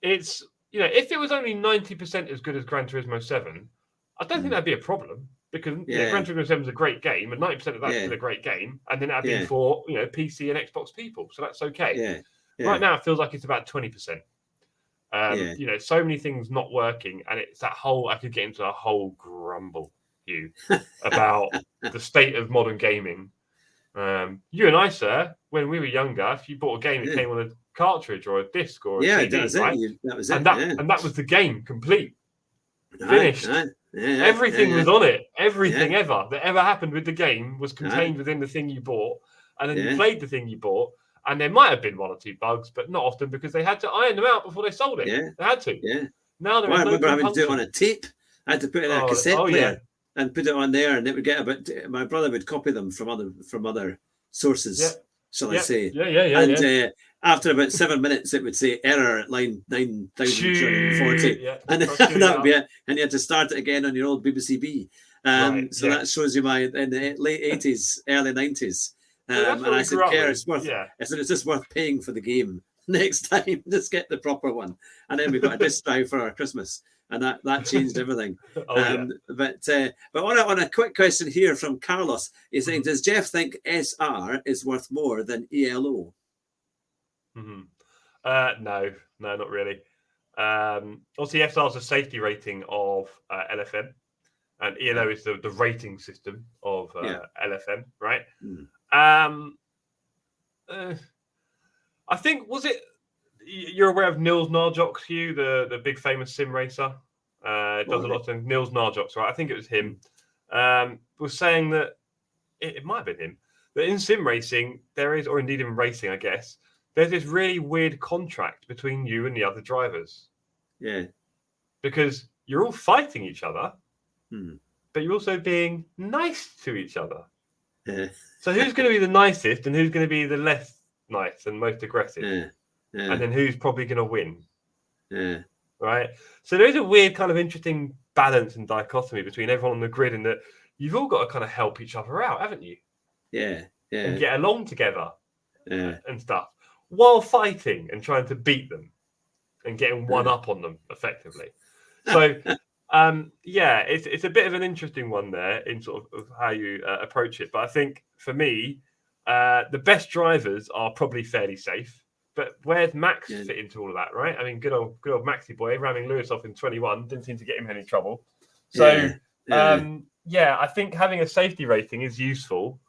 it's if it was only 90% as good as Gran Turismo 7, I don't think that'd be a problem because Gran Turismo 7 is a great game and 90% of that's still a great game, and then that'd be for PC and Xbox people, so that's okay. Right now, it feels like it's about 20%. So many things not working, and it's that whole. I could get into a whole grumble, Hugh, about the state of modern gaming. You and I, sir, when we were younger, if you bought a game, it came on a cartridge or a disc or a CD, that was right? That was it. And that was the game, complete, finished. Everything was on it. Everything ever that ever happened with the game was contained within the thing you bought, and then you played the thing you bought. And there might have been 1 or 2 bugs, but not often because they had to iron them out before they sold it. They had to. Now there is I remember having to do it on a tape. I had to put it in a cassette player and put it on there, and it would get my brother would copy them from other sources. shall I say. Yeah. And after about 7 minutes, it would say error at line 9,240. Yeah, And that would be it. And you had to start it again on your old BBC B. So that shows you my in the late 80s, early 90s. And I said, Kerr, it's worth. I said, it's just worth paying for the game next time. Just get the proper one. And then we got a disc drive for our Christmas, and that changed everything. But on a quick question here from Carlos, he's saying, does Jeff think SR is worth more than ELO? No, not really. Obviously, SR is a safety rating of LFM, and ELO is the rating system of LFM, right? I think, you're aware of Nils Narjok's, Hugh, the big famous sim racer? Does a lot of things. Nils Narjok's, right? I think it was him. Was saying that it might have been him, that in sim racing there is, or indeed in racing, I guess, there's this really weird contract between you and the other drivers. Yeah. Because you're all fighting each other, but you're also being nice to each other. Yeah. So who's going to be the nicest and who's going to be the less nice and most aggressive? Yeah. And then who's probably going to win? Yeah. Right? So there's a weird kind of interesting balance and dichotomy between everyone on the grid, in that you've all got to kind of help each other out, haven't you? Yeah. Yeah. And get along together and stuff, while fighting and trying to beat them and getting one up on them effectively. So, it's a bit of an interesting one there in sort of how you approach it. But I think for me, the best drivers are probably fairly safe. But where's Max fit into all of that, right? I mean, good old Maxi boy ramming Lewis off in 21 didn't seem to get him in any trouble. So, I think having a safety rating is useful.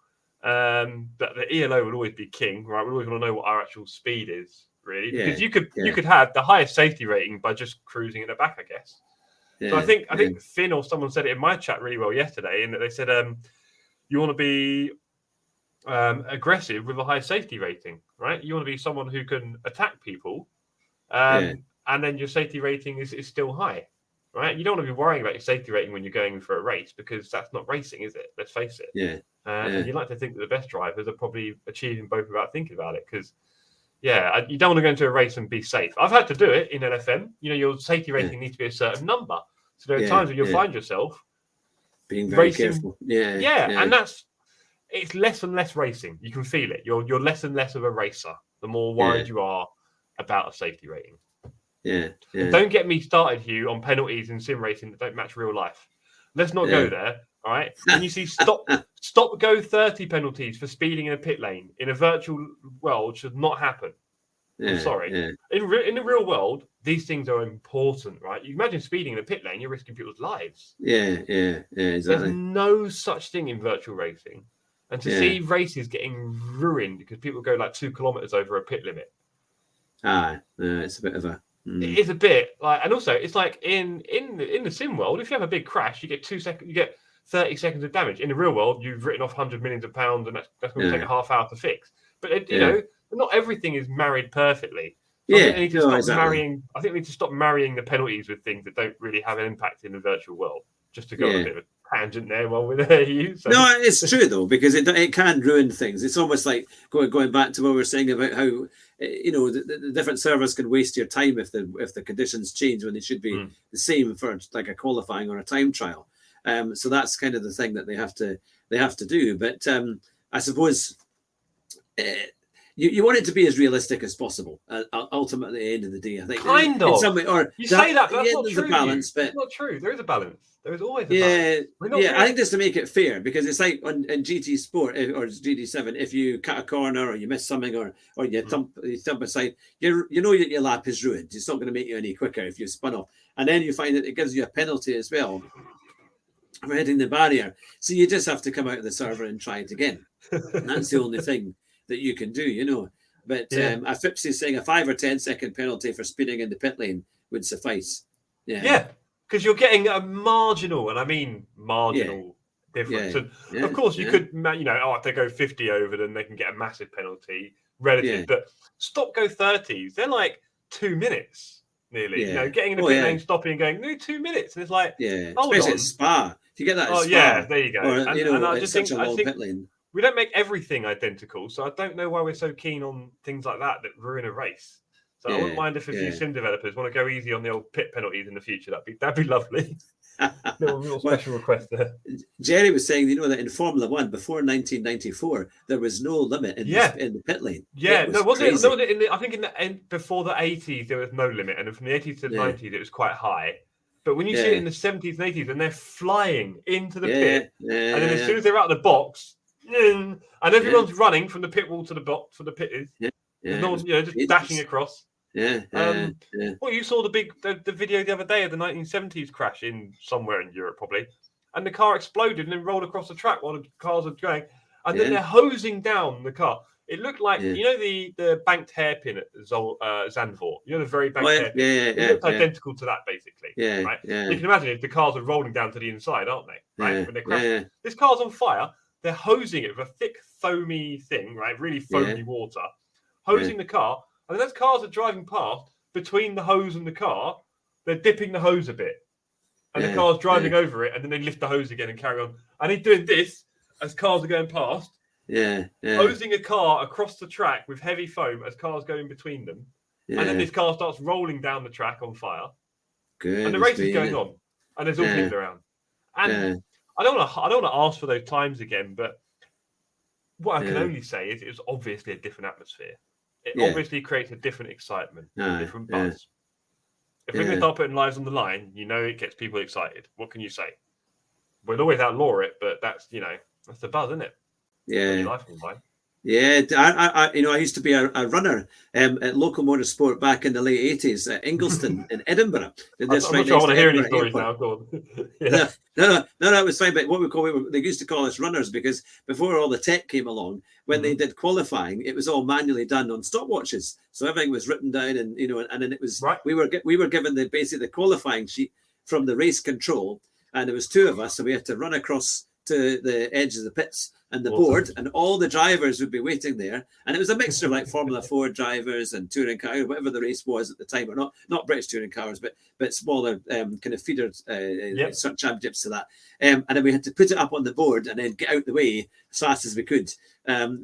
But the ELO will always be king, right? We always want to know what our actual speed is, really, because you could have the highest safety rating by just cruising in the back, I guess. So I think Finn or someone said it in my chat really well yesterday, in that they said you want to be aggressive with a high safety rating, right? You want to be someone who can attack people, and then your safety rating is still high, right? You don't want to be worrying about your safety rating when you're going for a race, because that's not racing, is it? Let's face it. And you'd like to think that the best drivers are probably achieving both without thinking about it, because you don't want to go into a race and be safe. I've had to do it in LFM. Your safety rating needs to be a certain number. So there are times when you'll find yourself being very racing, careful. And it's less and less racing. You can feel it. You're less and less of a racer the more worried you are about a safety rating. Don't get me started, Hugh, on penalties in sim racing that don't match real life. Let's not go there. All right. When you see stop go 30 penalties for speeding in a pit lane in a virtual world, should not happen. I'm sorry. In the real world, these things are important, right? You imagine speeding in a pit lane, you're risking people's lives. Exactly. There's no such thing in virtual racing. And to see races getting ruined because people go like 2 kilometers over a pit limit. It's a bit of a. It is a bit like, and also it's like in the sim world, if you have a big crash, you get 2 seconds, you get 30 seconds of damage. In the real world, you've written off hundreds of millions of pounds, and that's going to take a half hour to fix. But you know, not everything is married perfectly. So I think we need to stop marrying. I think we need to stop marrying the penalties with things that don't really have an impact in the virtual world. Just to go on a bit of a tangent there while we're there, you. So. No, it's true though, because it can ruin things. It's almost like going back to what we were saying about how the different servers can waste your time if the conditions change when they should be the same for like a qualifying or a time trial. So that's kind of the thing that they have to do. But I suppose you want it to be as realistic as possible. Ultimately, at the end of the day, I think in some way, or you say that, but that's not true. A balance, but it's not true. There is a balance. There is always a balance. I think just to make it fair, because it's like in GT Sport or GT7, if you cut a corner or you miss something or you thump aside, you know that your lap is ruined. It's not going to make you any quicker if you spun off, and then you find that it gives you a penalty as well for hitting the barrier. So you just have to come out of the server and try it again. And that's the only thing that you can do, But Phipps is saying a 5 or 10 second penalty for speeding in the pit lane would suffice. Yeah, because you're getting a marginal, and I mean marginal difference. And of course, you could, if they go 50 over, then they can get a massive penalty relative. But stop go 30s, they're like 2 minutes nearly. Getting in the pit lane, stopping and going, no, 2 minutes, and it's like, hold especially on. at Spa. If you get that, at Spa, there you go. Or, and I it's just such think, a long pit lane. we don't make everything identical. So I don't know why we're so keen on things like that ruin a race. So I wouldn't mind if a few sim developers want to go easy on the old pit penalties in the future. That'd be lovely. Little special request there. Jerry was saying, that in Formula One before 1994, there was no limit in the pit lane. Yeah, wasn't it? I think before the 80s there was no limit, and from the 80s to the 90s it was quite high. But when you see it in the 70s and 80s, and they're flying into the pit, and then as soon as they're out of the box, and everyone's running from the pit wall to the box for the pitters, no one's just dashing across. Well, you saw the video the other day of the 1970s crash in somewhere in Europe, probably, and the car exploded and then rolled across the track while the cars are going, and then they're hosing down the car. It looked like the banked hairpin at Zandvoort. The very banked hairpin. It looked identical to that, basically. Right. You can imagine if the cars are rolling down to the inside, aren't they? Right. When they're crashing. This car's on fire. They're hosing it with a thick, foamy thing, right? Really foamy water, hosing the car. And then as cars are driving past, between the hose and the car, they're dipping the hose a bit. And the car's driving over it, and then they lift the hose again and carry on. And he's doing this as cars are going past. Hosing a car across the track with heavy foam as cars go in between them. And then this car starts rolling down the track on fire. And the race is going on. And there's all people around. And I don't want to ask for those times again, but what I can only say is it was obviously a different atmosphere. It obviously creates a different excitement, a different buzz. If we're going to start putting lives on the line, it gets people excited. What can you say? We'll always outlaw it, but that's the buzz, isn't it? Yeah. Life on the line. Yeah, I used to be a runner at local motorsport back in the late 80s at Ingliston in Edinburgh. I'm not sure I want to hear any stories now. Go on. No, it was fine. But what they used to call us runners, because before all the tech came along, when they did qualifying, it was all manually done on stopwatches. So everything was written down, and and then it was we were given the qualifying sheet from the race control, and there was two of us, so we had to run across to the edge of the pits and the board, and all the drivers would be waiting there. And it was a mixture of like Formula 4 drivers and touring cars, whatever the race was at the time, or not British touring cars, but smaller kind of feeder championships to that. And then we had to put it up on the board and then get out the way as fast as we could,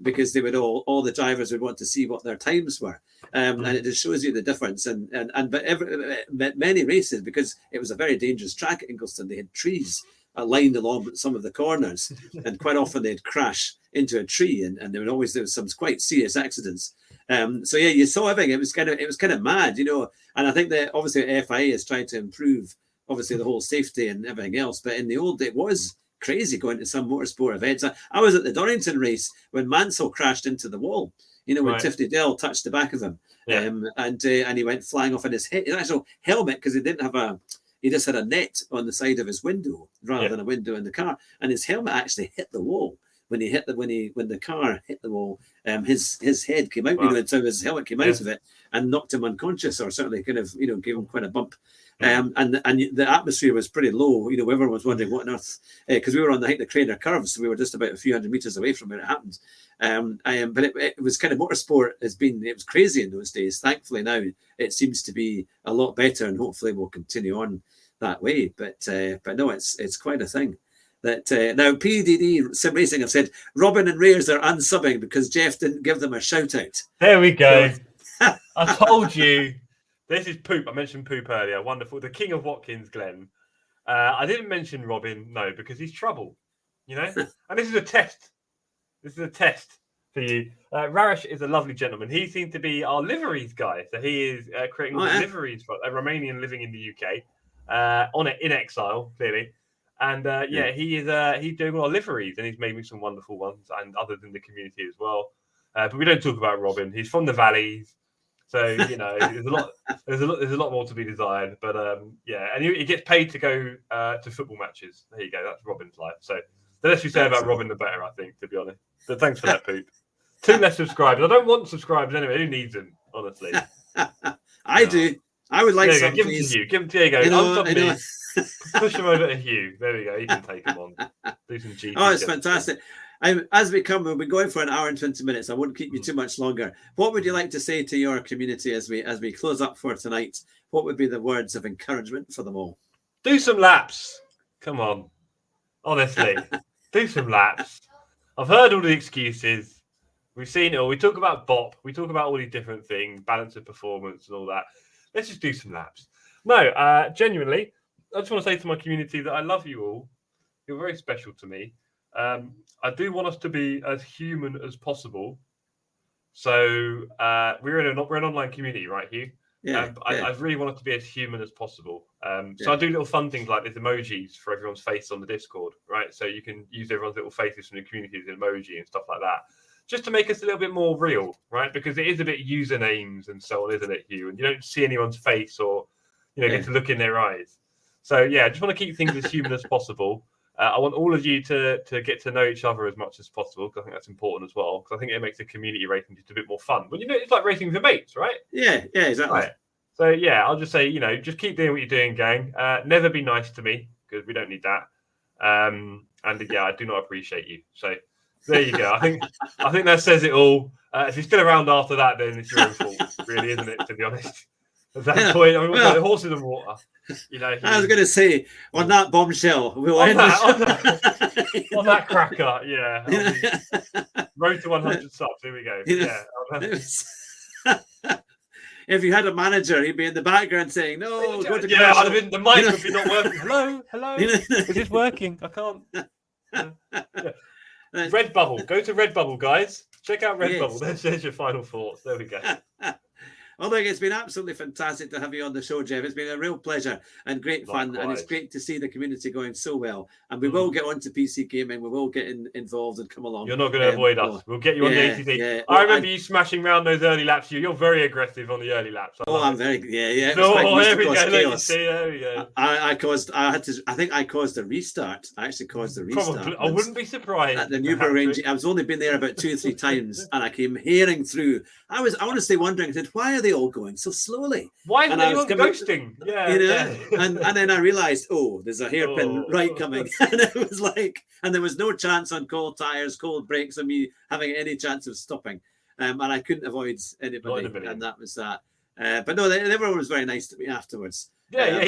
because they would all the drivers would want to see what their times were. And it just shows you the difference. But many races, because it was a very dangerous track at Ingliston, they had trees lined along some of the corners, and quite often they'd crash into a tree, and there was some quite serious accidents. So you saw everything. It was kind of mad, And I think that obviously FIA is trying to improve obviously the whole safety and everything else. But in the old day, it was crazy going to some motorsport events. I was at the Donington race when Mansell crashed into the wall. When Tiffany Dell touched the back of him, and he went flying off in his actual helmet, because he didn't have he just had a net on the side of his window rather than a window in the car, and his helmet actually hit the wall when the car hit the wall. His head came out, and so his helmet came out of it and knocked him unconscious, or certainly kind of gave him quite a bump. And the atmosphere was pretty low. Everyone was wondering what on earth, because we were on the Craner curve, so we were just about a few hundred meters away from where it happened. But it was kind of motorsport it was crazy in those days. Thankfully now it seems to be a lot better, and hopefully we'll continue on that way. But no, it's quite a thing. That now PDD Sim Racing have said Robin and Rares are unsubbing because Jeff didn't give them a shout out. There we go. I told you. This is Poop. I mentioned Poop earlier. Wonderful. The King of Watkins, Glenn. I didn't mention Robin, no, because he's trouble, And this is a test. This is a test for you. Raresh is a lovely gentleman. He seems to be our liveries guy. So he is creating liveries for a Romanian living in the UK, in exile, clearly. And he's doing all our liveries, and he's made me some wonderful ones, and others in the community as well. But we don't talk about Robin. He's from the valleys. So there's a lot more to be desired, but and he gets paid to go to football matches. There you go, that's Robin's life. So the less we say about Robin, the better, I think, to be honest. But thanks for that, Poop. 2 less subscribers. I don't want subscribers anyway. Who needs them? Honestly, I do. I would like some. Give them to Hugh. There you go. Push them over to Hugh. There we go. You can take them on. Do some GP. Oh, it's fantastic. We'll be going for an hour and 20 minutes. I won't keep you too much longer. What would you like to say to your community as we close up for tonight? What would be the words of encouragement for them all? Do some laps. Come on. Honestly, do some laps. I've heard all the excuses. We've seen it all. We talk about BOP. We talk about all these different things, balance of performance and all that. Let's just do some laps. No, genuinely, I just want to say to my community that I love you all. You're very special to me. I do want us to be as human as possible. So we're an online community, right, Hugh? Yeah, I really want us to be as human as possible. So I do little fun things like there's emojis for everyone's face on the Discord, right? So you can use everyone's little faces from the community as an emoji and stuff like that, just to make us a little bit more real, right? Because it is a bit usernames and so on, isn't it, Hugh? And you don't see anyone's face or get to look in their eyes. So yeah, I just want to keep things as human as possible. I want all of you to get to know each other as much as possible, because I think that's important as well. Because I think it makes the community racing just a bit more fun. But it's like racing with your mates, right? Yeah, exactly. Right. So yeah, I'll just say, just keep doing what you're doing, gang. Never be nice to me, because we don't need that. And yeah, I do not appreciate you. So there you go. I think that says it all. If you're still around after that, then it's your own fault, really, isn't it? To be honest, at that point, I mean, the horses in the water. I was going to say on that bombshell, on that cracker, yeah. Road to 100 subs. Here we go. If you had a manager, he'd be in the background saying, "No, go to I'd have been, the mic would be not working. Hello, is this working? I can't." Redbubble. Go to Redbubble, guys. Check out Redbubble. There's your final thoughts. There we go. I think it's been absolutely fantastic to have you on the show, Jeff. It's been a real pleasure and great fun. Likewise. And it's great to see the community going so well. And we will get on to PC gaming. We will get involved and come along. You're not going to avoid us. We'll get you on the ATV. Yeah. I remember you smashing around those early laps. You're very aggressive on the early laps. I'm very, yeah. There we go. I think I caused a restart. I actually caused a restart. Probably. I wouldn't be surprised. At the Newport Range. I was only been there about 2 or 3 times, and I came hearing through. I was honestly wondering, why are they all going so slowly? Why are they all ghosting? And then I realized, there's a hairpin coming. And it was like, and there was no chance on cold tires, cold brakes, and me having any chance of stopping. And I couldn't avoid anybody. And that was that. But no, everyone was very nice to me afterwards. Yeah.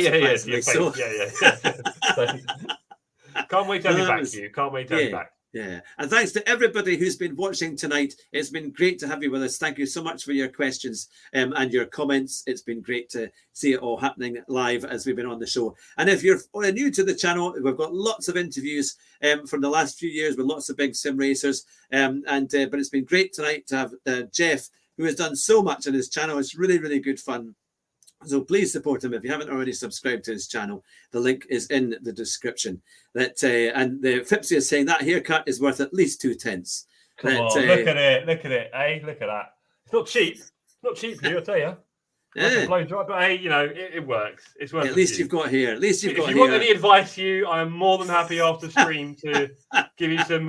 Can't wait to have you back, Hugh. Can't wait to have you back. Yeah, and thanks to everybody who's been watching tonight. It's been great to have you with us. Thank you so much for your questions and your comments. It's been great to see it all happening live as we've been on the show. And if you're new to the channel, we've got lots of interviews from the last few years with lots of big sim racers. But it's been great tonight to have Jeff, who has done so much on his channel. It's really, really good fun. So please support him if you haven't already subscribed to his channel. The link is in the description. And the Fipsy is saying that haircut is worth at least 2/10. Come on, look at it, hey, look at that. It's not cheap. Not cheap for you, I'll tell you. Yeah. Blow dry, but hey, it works. It's worth it. At least you've got hair. At least you've got hair. If you want any advice, Hugh, I am more than happy after stream to give you some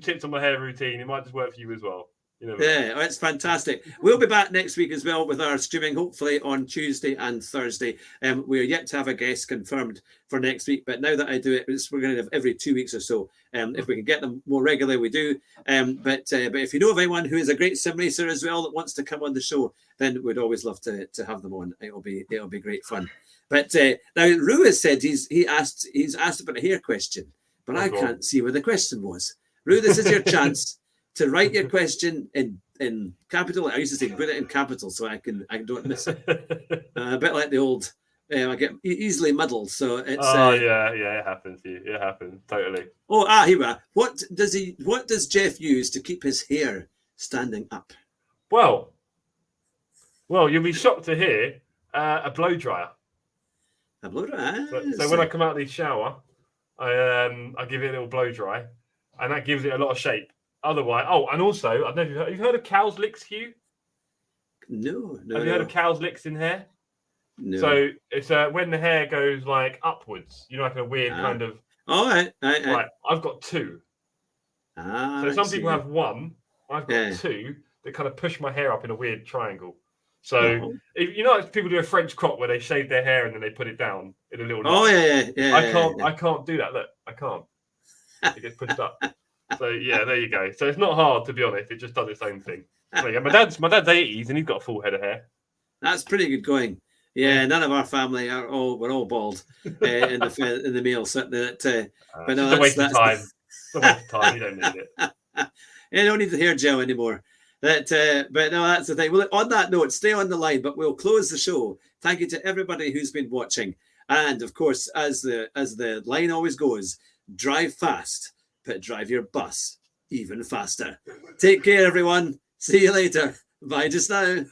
tips on my hair routine. It might just work for you as well. Yeah, it's fantastic. We'll be back next week as well with our streaming, hopefully on Tuesday and Thursday. We're yet to have a guest confirmed for next week, but now that I do it, we're going to have every 2 weeks or so. If we can get them more regularly, we do. But if you know of anyone who is a great sim racer as well that wants to come on the show, then we'd always love to have them on. It'll be great fun. But now Rue has said he's asked about a hair question, but I can't see where the question was. Rue, this is your chance to write your question in capital. I used to say put it in capital so I don't miss it. A bit like the old. I get easily muddled, so it's. It happens. It happens totally. Here we are. What does Jeff use to keep his hair standing up? Well, you'll be shocked to hear a blow dryer. A blow dryer. So when I come out of the shower, I give it a little blow dry, and that gives it a lot of shape. Otherwise, and also, I don't know if you've heard of cow's licks, Hugh? No. Have you heard of cow's licks in hair? No. So it's when the hair goes like upwards, like a weird kind of. All right. Right. I've got 2. So some people have 1. I've got 2 that kind of push my hair up in a weird triangle. So if people do a French crop where they shave their hair and then they put it down in a little. I can't do that. Look, I can't. It gets pushed up. So there you go. So it's not hard, to be honest. It just does its own thing. So, my dad's 80s and he's got a full head of hair. That's pretty good going. Yeah, none of our family we're all bald in the male. So but no, it's a waste of time. It's a waste of time. You don't need it. You don't need the hair gel anymore. But no, that's the thing. Well, on that note, stay on the line, but we'll close the show. Thank you to everybody who's been watching. And of course, as the line always goes, drive fast, but drive your bus even faster. Take care, everyone. See you later. Bye just now.